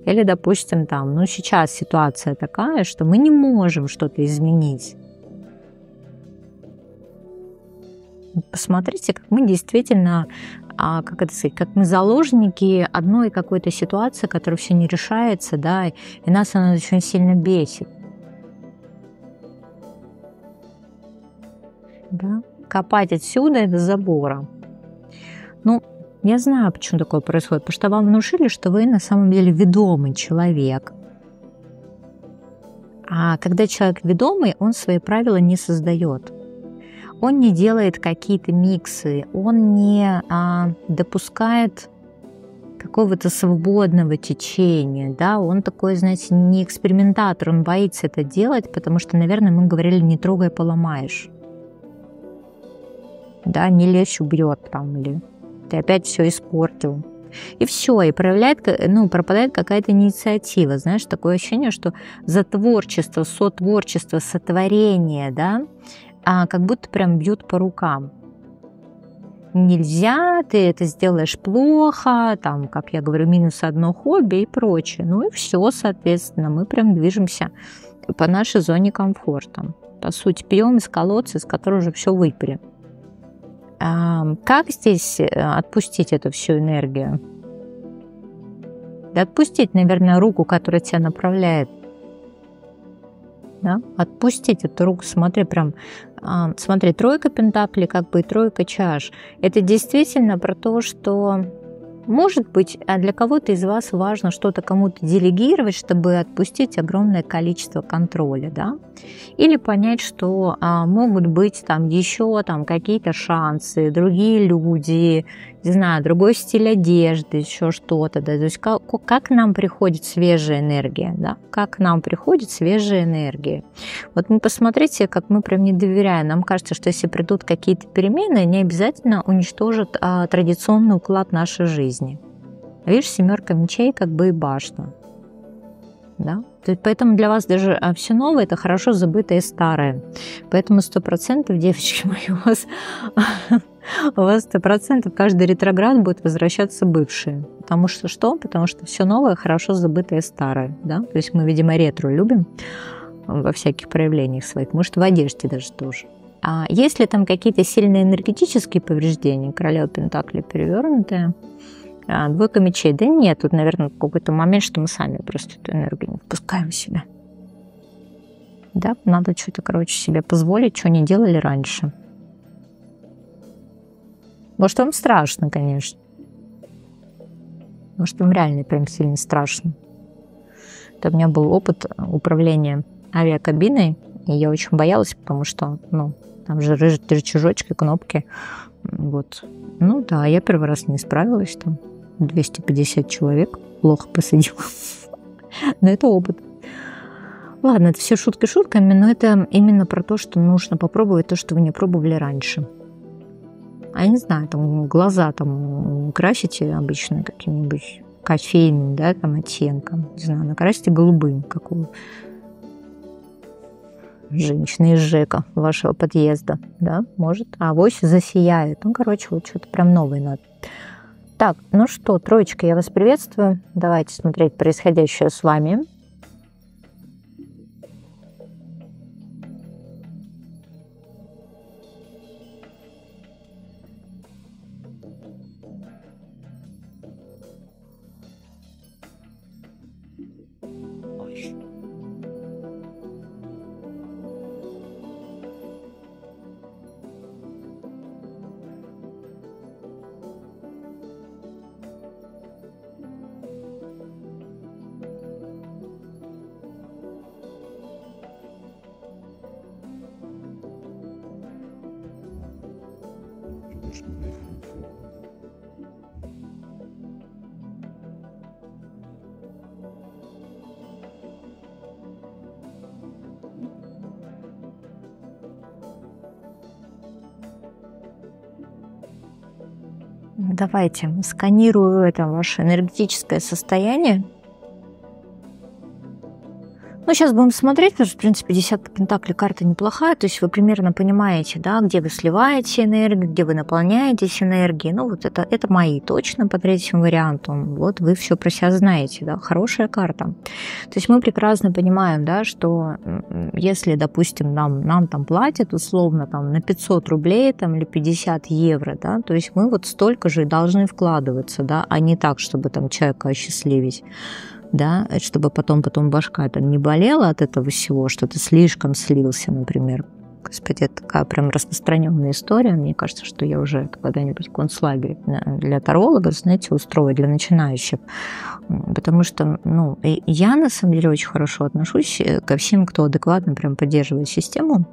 Или, допустим, там, сейчас ситуация такая, что мы не можем что-то изменить. Посмотрите, как мы действительно, как это сказать, как мы заложники одной какой-то ситуации, которая все не решается, да, и нас она очень сильно бесит. Да? Копать отсюда до забора. Я знаю, почему такое происходит, потому что вам внушили, что вы на самом деле ведомый человек. А когда человек ведомый, он свои правила не создает. Он не делает какие-то миксы, он не допускает какого-то свободного течения, да, он такой, знаете, не экспериментатор, он боится это делать, потому что, наверное, мы говорили, не трогай, поломаешь. Да, не лезь, убьет там, или ты опять все испортил. И все, и пропадает какая-то инициатива, знаешь, такое ощущение, что за творчество, сотворчество, сотворение, да, как будто прям бьют по рукам. Нельзя, ты это сделаешь плохо, там, как я говорю, минус одно хобби и прочее. Ну и все, соответственно, мы прям движемся по нашей зоне комфорта. По сути, пьем из колодца, из которого уже все выпили. Как здесь отпустить эту всю энергию? Да отпустить, наверное, руку, которая тебя направляет. Да? Отпустить эту руку, смотри, тройка пентаклей, как бы и тройка чаш. Это действительно про то, что, может быть, для кого-то из вас важно что-то кому-то делегировать, чтобы отпустить огромное количество контроля, да? Или понять, что могут быть там еще какие-то шансы, другие люди, не знаю, другой стиль одежды, еще что-то, да? То есть как к нам приходит свежая энергия, да? Как к нам приходит свежая энергия. Вот мы посмотрите, как мы прям не доверяем. Нам кажется, что если придут какие-то перемены, они обязательно уничтожат традиционный уклад нашей жизни. Видишь, 7 мечей как бы и башня. Да? Поэтому для вас даже все новое – это хорошо забытое старое. Поэтому 100%, девочки мои, у вас 100% каждый ретроград будет возвращаться бывшие. Потому что что? Потому что все новое хорошо забытое старое. Да? То есть мы, видимо, ретро любим во всяких проявлениях своих. Может, в одежде даже тоже. А если там какие-то сильные энергетические повреждения, королева пентаклей перевернутая, двойка мечей, да нет, тут, наверное, какой-то момент, что мы сами просто эту энергию не впускаем в себя. Да, надо что-то, себе позволить, что не делали раньше. Может, вам страшно, конечно. Может, вам реально прям сильно страшно. Это у меня был опыт управления авиакабиной, и я очень боялась, потому что, там же рычажочки, кнопки. Вот. Да, я первый раз не справилась, там 250 человек плохо посадила. Но это опыт. Ладно, это все шутки шутками, но это именно про то, что нужно попробовать то, что вы не пробовали раньше. А я не знаю, там глаза там красите обычно каким-нибудь кофейным, да, там оттенком, не знаю, накрасьте голубым, как у женщины из ЖЭКа вашего подъезда, да, может, а авось засияет. Ну, короче, вот что-то прям новое надо. Так, ну что, троечка, я вас приветствую. Давайте смотреть происходящее с вами. Давайте сканирую это ваше энергетическое состояние. Ну, сейчас будем смотреть, потому что, в принципе, десятка пентаклей карта неплохая, то есть вы примерно понимаете, да, где вы сливаете энергию, где вы наполняетесь энергией. Ну, вот это мои точно по третьему варианту. Вот вы все про себя знаете, да, хорошая карта. То есть мы прекрасно понимаем, да, что если, допустим, нам там платят условно там на 500 рублей там, или 50 евро, да, то есть мы вот столько же должны вкладываться, да, а не так, чтобы там человека осчастливить. Да, чтобы потом башка там не болела от этого всего, что ты слишком слился, например. Господи, это такая прям распространенная история. Мне кажется, что я уже когда-нибудь концлагерь для тарологов, знаете, устрою для начинающих. Потому что, ну, я на самом деле очень хорошо отношусь ко всем, кто адекватно прям поддерживает систему.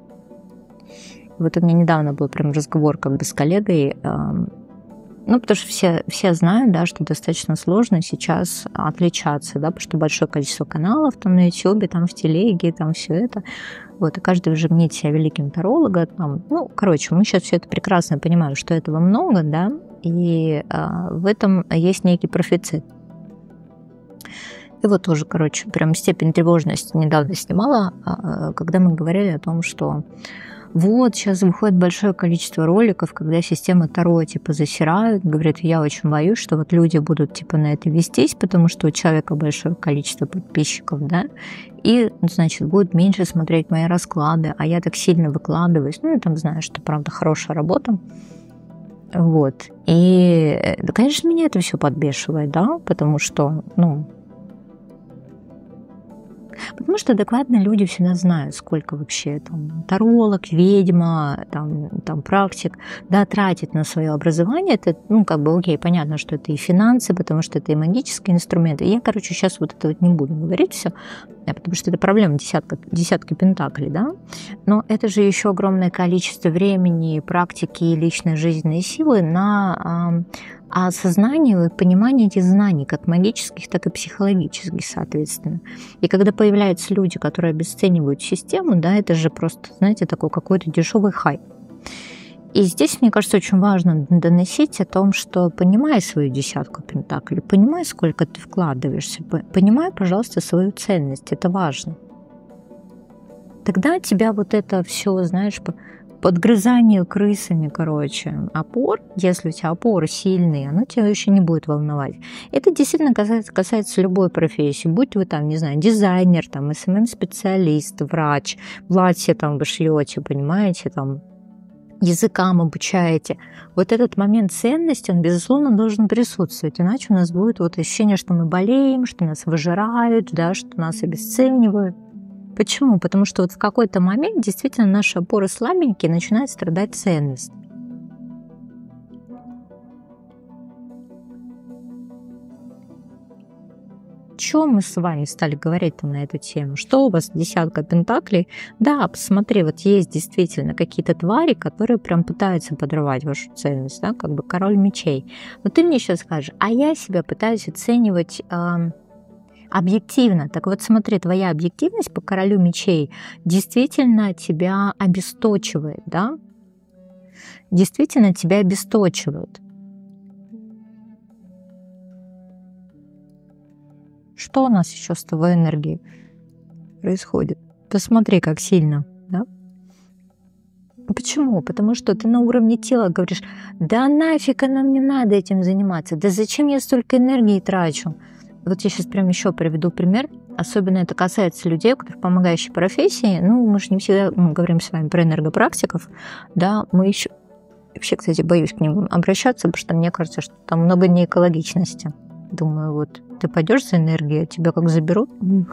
Вот у меня недавно был прям разговор как бы с коллегой. Ну, потому что все знают, да, что достаточно сложно сейчас отличаться, да, потому что большое количество каналов там на YouTube, там в телеге, там все это. Вот, и каждый уже мнит себя великим тарологом. Там, ну, короче, мы сейчас все это прекрасно понимаем, что этого много, да, и в этом есть некий профицит. И вот тоже, короче, прям степень тревожности недавно снимала, когда мы говорили о том, что вот, сейчас выходит большое количество роликов, когда система Таро, типа, засирают. Говорит, я очень боюсь, что вот люди будут, типа, на это вестись, потому что у человека большое количество подписчиков, да, и, значит, будут меньше смотреть мои расклады, а я так сильно выкладываюсь. Ну, я там знаю, что, правда, хорошая работа. Вот. И, да, конечно, меня это все подбешивает, да, потому что, ну, потому что адекватные люди всегда знают, сколько вообще там таролог, ведьма, там практик, да, тратит на свое образование. Это, ну, как бы, окей, понятно, что это и финансы, потому что это и магические инструменты. Я, короче, сейчас вот это вот не буду говорить все, потому что это проблема десятки пентаклей, да. Но это же еще огромное количество времени, практики и личной жизненной силы на осознанию и пониманию этих знаний, как магических, так и психологических, соответственно. И когда появляются люди, которые обесценивают систему, да, это же просто, знаете, такой какой-то дешевый хайп. И здесь, мне кажется, очень важно доносить о том, что понимай свою десятку пентаклей, понимай, сколько ты вкладываешься, понимай, пожалуйста, свою ценность, это важно. Тогда тебя вот это все, знаешь, подгрызание крысами, короче, опор, если у тебя опоры сильные, оно тебя еще не будет волновать. Это действительно касается любой профессии. Будь вы там, не знаю, дизайнер, там, СММ-специалист, врач, платье там вы шьете, понимаете, там, языкам обучаете. Вот этот момент ценности, он, безусловно, должен присутствовать. Иначе у нас будет вот ощущение, что мы болеем, что нас выжирают, да, что нас обесценивают. Почему? Потому что вот в какой-то момент действительно наши опоры слабенькие, начинает страдать ценность. Чем мы с вами стали говорить на эту тему? Что у вас десятка пентаклей? Да, посмотри, вот есть действительно какие-то твари, которые прям пытаются подорвать вашу ценность, да, как бы король мечей. Но ты мне сейчас скажешь, а я себя пытаюсь оценивать объективно. Так вот, смотри, твоя объективность по королю мечей действительно тебя обесточивает, да? действительно тебя обесточивают. Что у нас еще с твоей энергией происходит? Посмотри, как сильно, да? Почему? Потому что ты на уровне тела говоришь: да нафиг оно мне надо этим заниматься, да зачем я столько энергии трачу? Вот я сейчас прям еще приведу пример. Особенно это касается людей, у которых помогающие профессии. Ну, мы же не всегда говорим с вами про энергопрактиков, да, мы еще... Вообще, кстати, боюсь к ним обращаться, потому что мне кажется, что там много неэкологичности. Думаю, вот ты пойдешь за энергией, тебя как заберут. Ну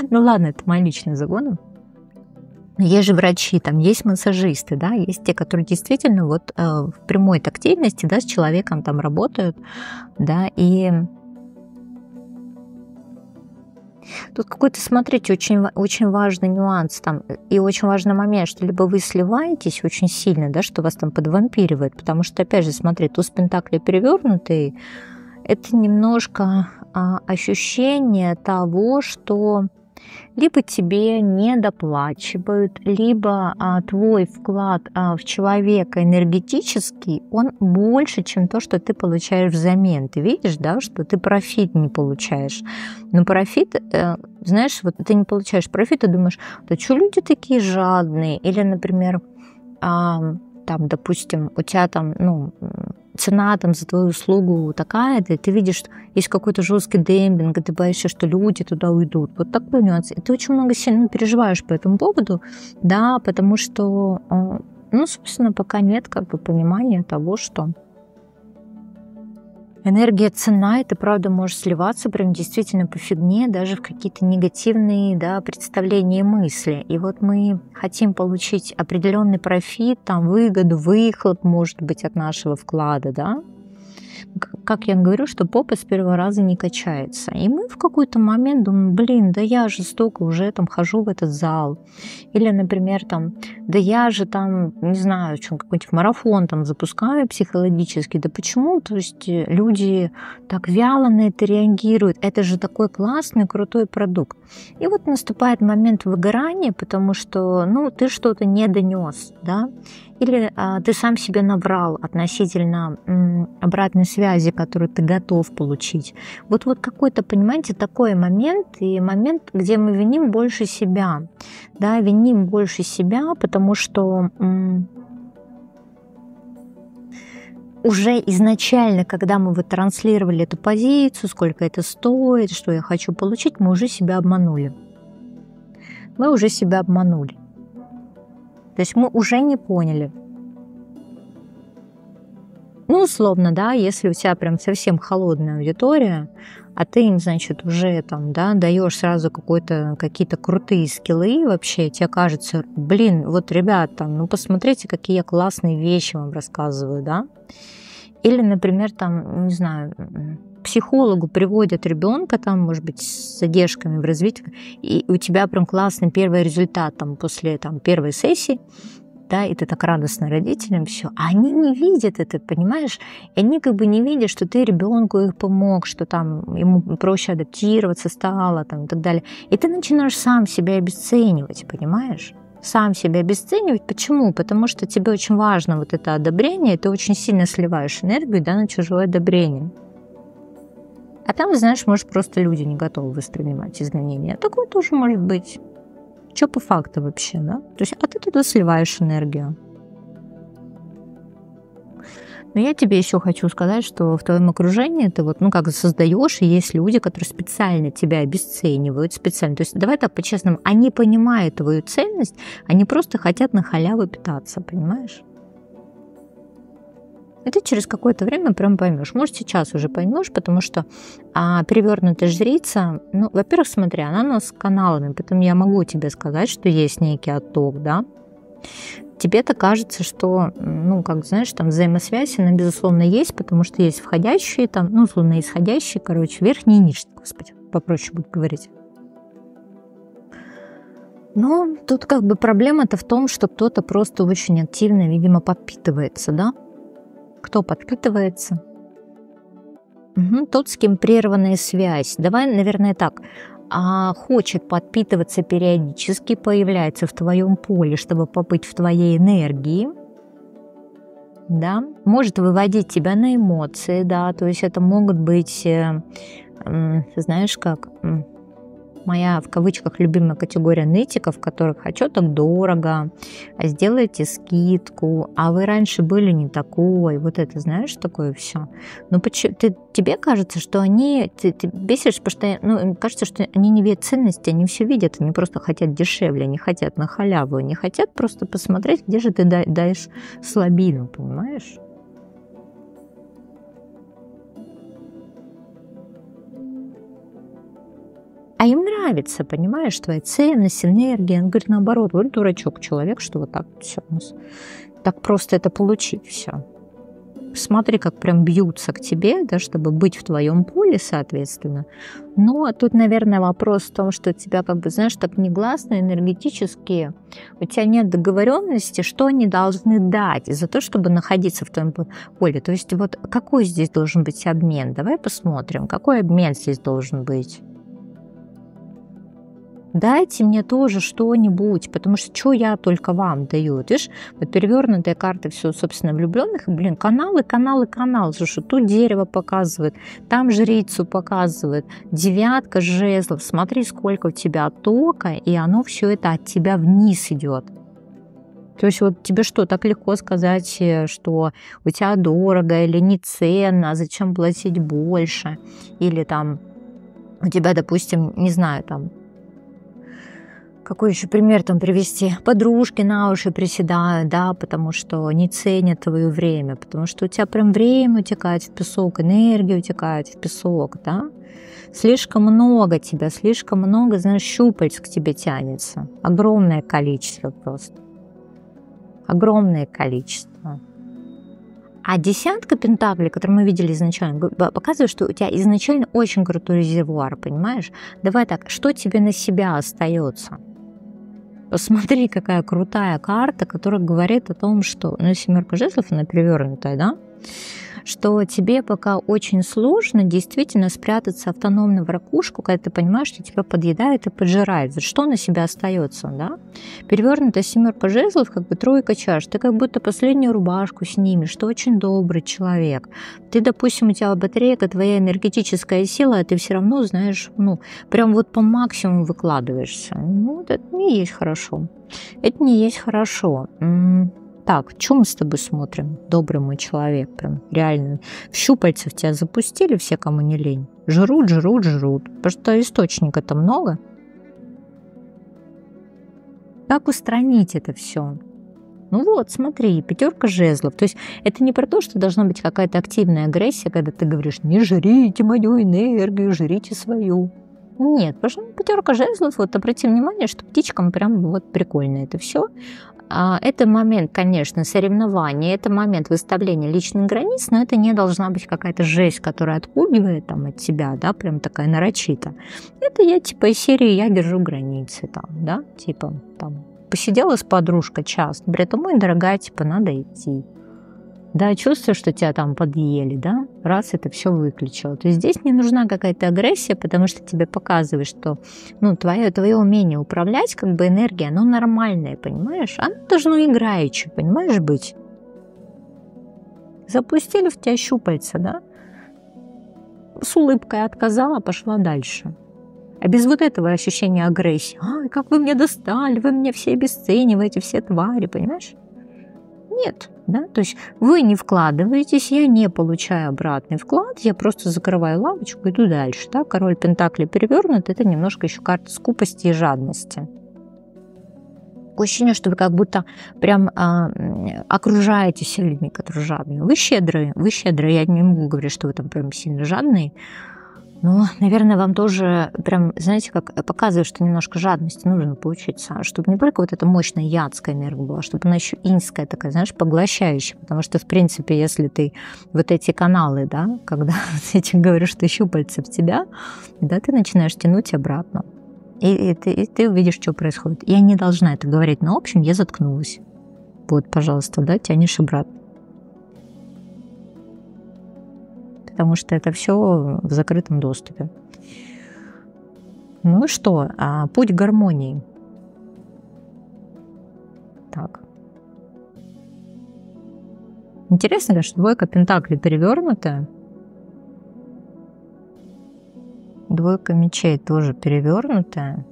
ладно, это мои личные загоны. Есть же врачи, там есть массажисты, да, есть те, которые действительно вот в прямой тактильности, да, с человеком там работают, да, и тут какой-то, смотрите, очень важный нюанс там и очень важный момент, что либо вы сливаетесь очень сильно, да, что вас там подвампиривает, потому что, опять же, смотри, туз пентаклей перевернутый, это немножко ощущение того, что либо тебе недоплачивают, либо твой вклад в человека энергетический, он больше, чем то, что ты получаешь взамен. Ты видишь, да, что ты профит не получаешь. Но профит, знаешь, вот ты не получаешь профит, ты думаешь, да что люди такие жадные? Или, например, там, допустим, у тебя там, цена там за твою услугу такая-то, и ты видишь, что есть какой-то жесткий демпинг, и ты боишься, что люди туда уйдут. Вот такой нюанс. И ты очень много сильно переживаешь по этому поводу, да, потому что, собственно, пока нет как бы понимания того, что энергия ценна, и ты, правда, можешь сливаться прям действительно по фигне, даже в какие-то негативные, да, представления и мысли. И вот мы хотим получить определенный профит, там, выгоду, выхлоп, может быть, от нашего вклада, да. Как я говорю, что попа с первого раза не качается. И мы в какой-то момент думаем, да я же столько уже там хожу в этот зал. Или, например, там, да я же там, не знаю, какой-нибудь марафон там запускаю психологически. Да почему? То есть люди так вяло на это реагируют. Это же такой классный, крутой продукт. И вот наступает момент выгорания, потому что, ты что-то не донес, да. Или ты сам себе наврал относительно обратной связи, которую ты готов получить. Вот какой-то, понимаете, такой момент, и момент, где мы виним больше себя. Да, виним больше себя, потому что уже изначально, когда мы транслировали эту позицию, сколько это стоит, что я хочу получить, мы уже себя обманули. Мы уже себя обманули. То есть мы уже не поняли. Условно, да, если у тебя прям совсем холодная аудитория, а ты им, значит, уже там, да, даешь сразу какие-то крутые скиллы вообще, тебе кажется, вот, ребят, там, посмотрите, какие я классные вещи вам рассказываю, да. Или, например, там, не знаю, психологу приводят ребенка, там, может быть, с задержками в развитии, и у тебя прям классный первый результат там, после первой сессии, да, и ты так радостно родителям, все. А они не видят это, понимаешь? И они как бы не видят, что ты ребенку их помог, что там ему проще адаптироваться стало, там, и так далее. И ты начинаешь сам себя обесценивать, понимаешь? Сам себя обесценивать. Почему? Потому что тебе очень важно вот это одобрение, и ты очень сильно сливаешь энергию, да, на чужое одобрение. А там, знаешь, может, просто люди не готовы воспринимать изменения. Такое тоже может быть. Что по факту вообще, да? То есть, а ты туда сливаешь энергию. Но я тебе еще хочу сказать, что в твоем окружении ты создаешь, и есть люди, которые специально тебя обесценивают, специально. То есть, давай так по-честному, они понимают твою ценность, они просто хотят на халяву питаться, понимаешь? И ты через какое-то время прям поймешь. Может, сейчас уже поймешь, потому что перевернутая жрица, во-первых, смотри, она у нас с каналами, поэтому я могу тебе сказать, что есть некий отток, да. Тебе-то кажется, что, знаешь, там взаимосвязь, она, безусловно, есть, потому что есть входящие, там, условно, исходящие, верхние и нижние, господи, попроще будет говорить. Но тут проблема-то в том, что кто-то просто очень активно, видимо, подпитывается, да. Кто подпитывается? Тот, с кем прерванная связь. Давай, наверное, так. Хочет подпитываться периодически, появляется в твоем поле, чтобы побыть в твоей энергии. да, может выводить тебя на эмоции, да, то есть это могут быть, знаешь, как моя, в кавычках, любимая категория нытиков, которых «хочу так дорого», а сделайте скидку, а вы раньше были не такой, вот это, знаешь, такое все. Но почему, тебе кажется, что ты бесишь, потому что, ну, им кажется, что они не видят ценности, они все видят, они просто хотят дешевле, не хотят на халяву, не хотят просто посмотреть, где же ты даешь слабину, понимаешь? А им нравится, понимаешь, твоя ценность, энергия. Он говорит, наоборот, вот дурачок человек, что вот так все у нас. Так просто это получить все. Смотри, как прям бьются к тебе, да, чтобы быть в твоем поле, соответственно. Но тут, наверное, вопрос в том, что у тебя, как бы, знаешь, так негласно, энергетически, у тебя нет договоренности, что они должны дать за то, чтобы находиться в твоем поле. То есть вот какой здесь должен быть обмен? Давай посмотрим, какой обмен здесь должен быть. Дайте мне тоже что-нибудь, потому что я только вам даю? Вот видишь, вот перевернутые карты все, собственно, влюбленных, блин, каналы, каналы, канал. Слушай, тут дерево показывает, там жрицу показывает, девятка жезлов, смотри, сколько у тебя тока, и оно все это от тебя вниз идет. То есть вот тебе что, так легко сказать, что у тебя дорого или не ценно, а зачем платить больше? Или там у тебя, допустим, не знаю, там, какой еще пример там привести? Подружки на уши приседают, да, потому что не ценят твое время, потому что у тебя прям время утекает в песок, энергия утекает в песок, да. Слишком много тебя, слишком много, знаешь, щупальц к тебе тянется. Огромное количество просто. Огромное количество. А десятка пентаклей, которую мы видели изначально, показывает, что у тебя изначально очень крутой резервуар, понимаешь? Давай так, что тебе на себя остается? Посмотри, какая крутая карта, которая говорит о том, что, ну, семерка жезлов, она перевернутая, да, что тебе пока очень сложно действительно спрятаться автономно в ракушку, когда ты понимаешь, что тебя подъедает и поджирает. Вот что на себя остается, да? Перевернутая семерка жезлов, как бы тройка чаш, ты как будто последнюю рубашку снимешь, ты очень добрый человек. Ты, допустим, у тебя батарейка, твоя энергетическая сила, а ты все равно, знаешь, ну, прям вот по максимуму выкладываешься. Ну, это не есть хорошо. Это не есть хорошо. Так, что мы с тобой смотрим? Добрый мой человек, прям реально. В щупальца в тебя запустили все, кому не лень. Жрут, жрут, жрут. Потому что источника-то много. Как устранить это все? Ну вот, смотри, пятерка жезлов. То есть это не про то, что должна быть какая-то активная агрессия, когда ты говоришь, не жрите мою энергию, жрите свою. Нет, потому что пятерка жезлов, вот обрати внимание, что птичкам прям вот прикольно это все. Это момент, конечно, соревнования, это момент выставления личных границ, но это не должна быть какая-то жесть, которая отпугивает там от тебя, да, прям такая нарочито. Это я типа из серии «я держу границы», там, да, типа там посидела с подружкой час, говорит, мой дорогая, типа надо идти. Да, чувствую, что тебя там подъели, да, раз это все выключило. То есть здесь не нужна какая-то агрессия, потому что тебе показывает, что, ну, твое умение управлять, как бы энергия, оно нормальное, понимаешь? Оно должно играючи, понимаешь, быть. Запустили в тебя щупальца, да? С улыбкой отказала, пошла дальше. А без вот этого ощущения агрессии, ай, как вы меня достали, вы меня все обесцениваете, все твари, понимаешь? Нет, да, то есть вы не вкладываетесь, я не получаю обратный вклад, я просто закрываю лавочку, иду дальше, да, король пентаклей перевернут, это немножко еще карта скупости и жадности. Такое ощущение, что вы как будто прям окружаете людьми, которые жадные. Вы щедрые, я не могу говорить, что вы там прям сильно жадные, но, наверное, вам тоже прям, знаете, как показывает, что немножко жадности нужно поучиться, чтобы не только вот эта мощная ядская энергия была, чтобы она еще инская такая, знаешь, поглощающая, потому что, в принципе, если ты вот эти каналы, да, когда эти говоришь, что щупальца в тебя, да, ты начинаешь тянуть обратно, и ты увидишь, что происходит. Я не должна это говорить, но, в общем, я заткнулась. Вот, пожалуйста, да, тянешь обратно. Потому что это все в закрытом доступе. Ну и что? Путь к гармонии. Так. Интересно, что двойка пентаклей перевернутая. Двойка мечей тоже перевернутая.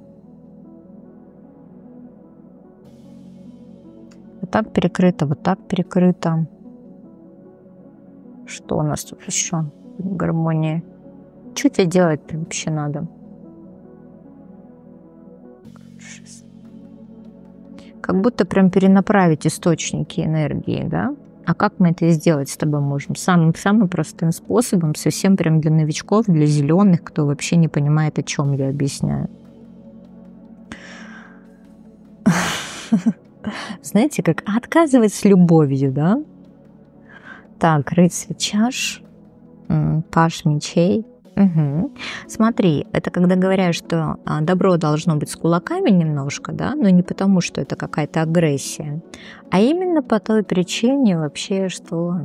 Вот так перекрыто, вот так перекрыто. Что у нас тут еще в гармонии? Что тебе делать-то вообще надо? Как будто прям перенаправить источники энергии, да? А как мы это сделать с тобой можем? Самым простым способом, совсем прям для новичков, для зеленых, кто вообще не понимает, о чем я объясняю. Знаете, как отказывать с любовью, да? Так, рыцарь чаш, паш мечей. Угу. Смотри, это когда говорят, что добро должно быть с кулаками немножко, да, но не потому, что это какая-то агрессия, а именно по той причине вообще, что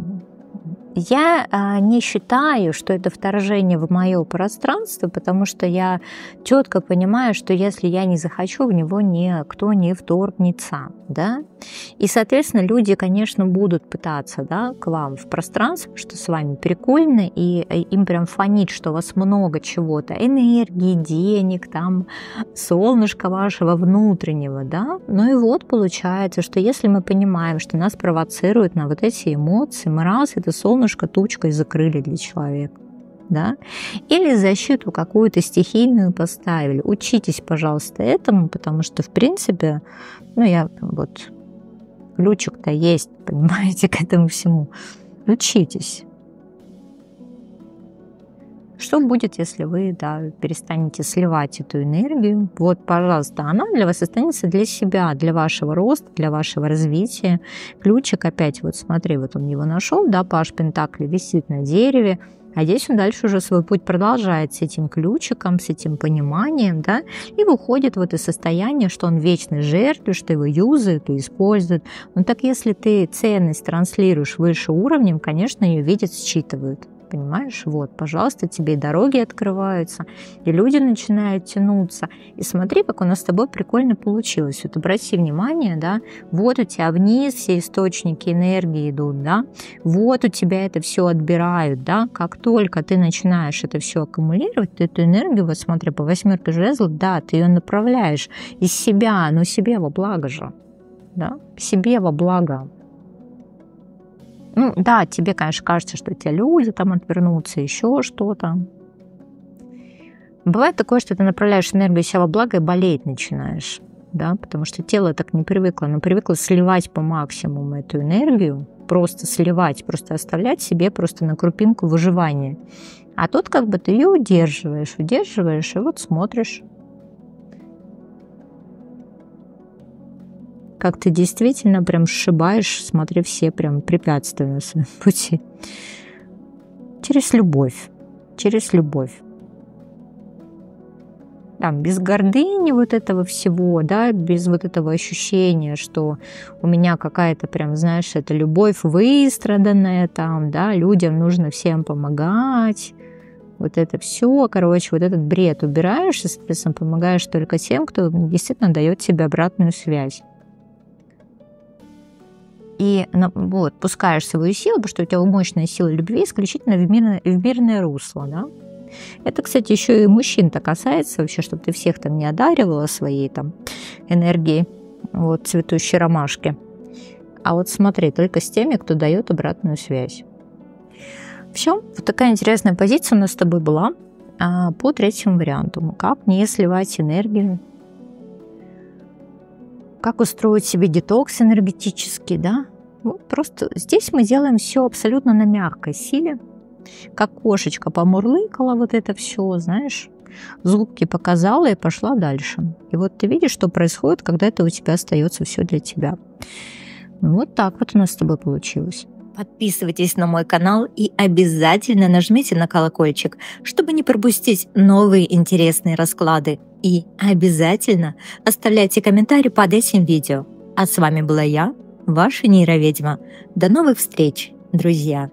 я не считаю, что это вторжение в мое пространство, потому что я четко понимаю, что если я не захочу, в него никто не вторгнется, да. И, соответственно, люди, конечно, будут пытаться, да, к вам в пространство, что с вами прикольно, и им прям фонит, что у вас много чего-то, энергии, денег, там, солнышка вашего внутреннего, да. Ну и вот получается, что если мы понимаем, что нас провоцируют на вот эти эмоции, мы раз это солнышко тучкой закрыли для человека, да, или защиту какую-то стихийную поставили. Учитесь, пожалуйста, этому, потому что, в принципе, ну, я вот, ключик-то есть, понимаете, к этому всему. Учитесь. Что будет, если вы, да, перестанете сливать эту энергию? Вот, пожалуйста, она для вас останется для себя, для вашего роста, для вашего развития. Ключик опять, вот смотри, вот он его нашел, да, паш пентаклей висит на дереве, а здесь он дальше уже свой путь продолжает с этим ключиком, с этим пониманием, да, и выходит в это состояние, что он вечной жертве, что его юзают и используют. Но так если ты ценность транслируешь выше уровнем, конечно, ее видят, считывают. Понимаешь, вот, пожалуйста, тебе и дороги открываются, и люди начинают тянуться. И смотри, как у нас с тобой прикольно получилось. Вот обрати внимание, да, вот у тебя вниз все источники энергии идут, да, вот у тебя это все отбирают, да, как только ты начинаешь это все аккумулировать, ты эту энергию, вот смотри, по восьмерке жезлов, да, ты ее направляешь из себя, но себе во благо же, да, себе во благо. Ну да, тебе, конечно, кажется, что те люди там отвернутся, еще что-то. Бывает такое, что ты направляешь энергию себя во благо и болеть начинаешь, да, потому что тело так не привыкло, оно привыкло сливать по максимуму эту энергию, просто сливать, просто оставлять себе просто на крупинку выживания. А тут как бы ты ее удерживаешь, и вот смотришь, как ты действительно прям сшибаешь, смотри, все прям препятствия на своем пути. Через любовь. Через любовь. Там, без гордыни вот этого всего, да, без вот этого ощущения, что у меня какая-то прям, знаешь, это любовь выстраданная там, да, людям нужно всем помогать. Вот это все, короче, вот этот бред убираешь, и, соответственно, помогаешь только тем, кто действительно дает тебе обратную связь. И вот, пускаешь свою силу, потому что у тебя мощная сила любви исключительно в мирное русло, да. Это, кстати, еще и мужчин-то касается вообще, чтобы ты всех там не одаривала своей там энергией, вот, цветущей ромашки. А вот смотри, только с теми, кто дает обратную связь. Все, вот такая интересная позиция у нас с тобой была по третьему варианту. Как не сливать энергию, как устроить себе детокс энергетический, да? Ну, просто здесь мы делаем все абсолютно на мягкой силе. Как кошечка помурлыкала вот это все, знаешь, зубки показала и пошла дальше. И вот ты видишь, что происходит, когда это у тебя остается все для тебя. Вот так вот у нас с тобой получилось. Подписывайтесь на мой канал и обязательно нажмите на колокольчик, чтобы не пропустить новые интересные расклады. И обязательно оставляйте комментарии под этим видео. А с вами была я, ваша нейроведьма. До новых встреч, друзья!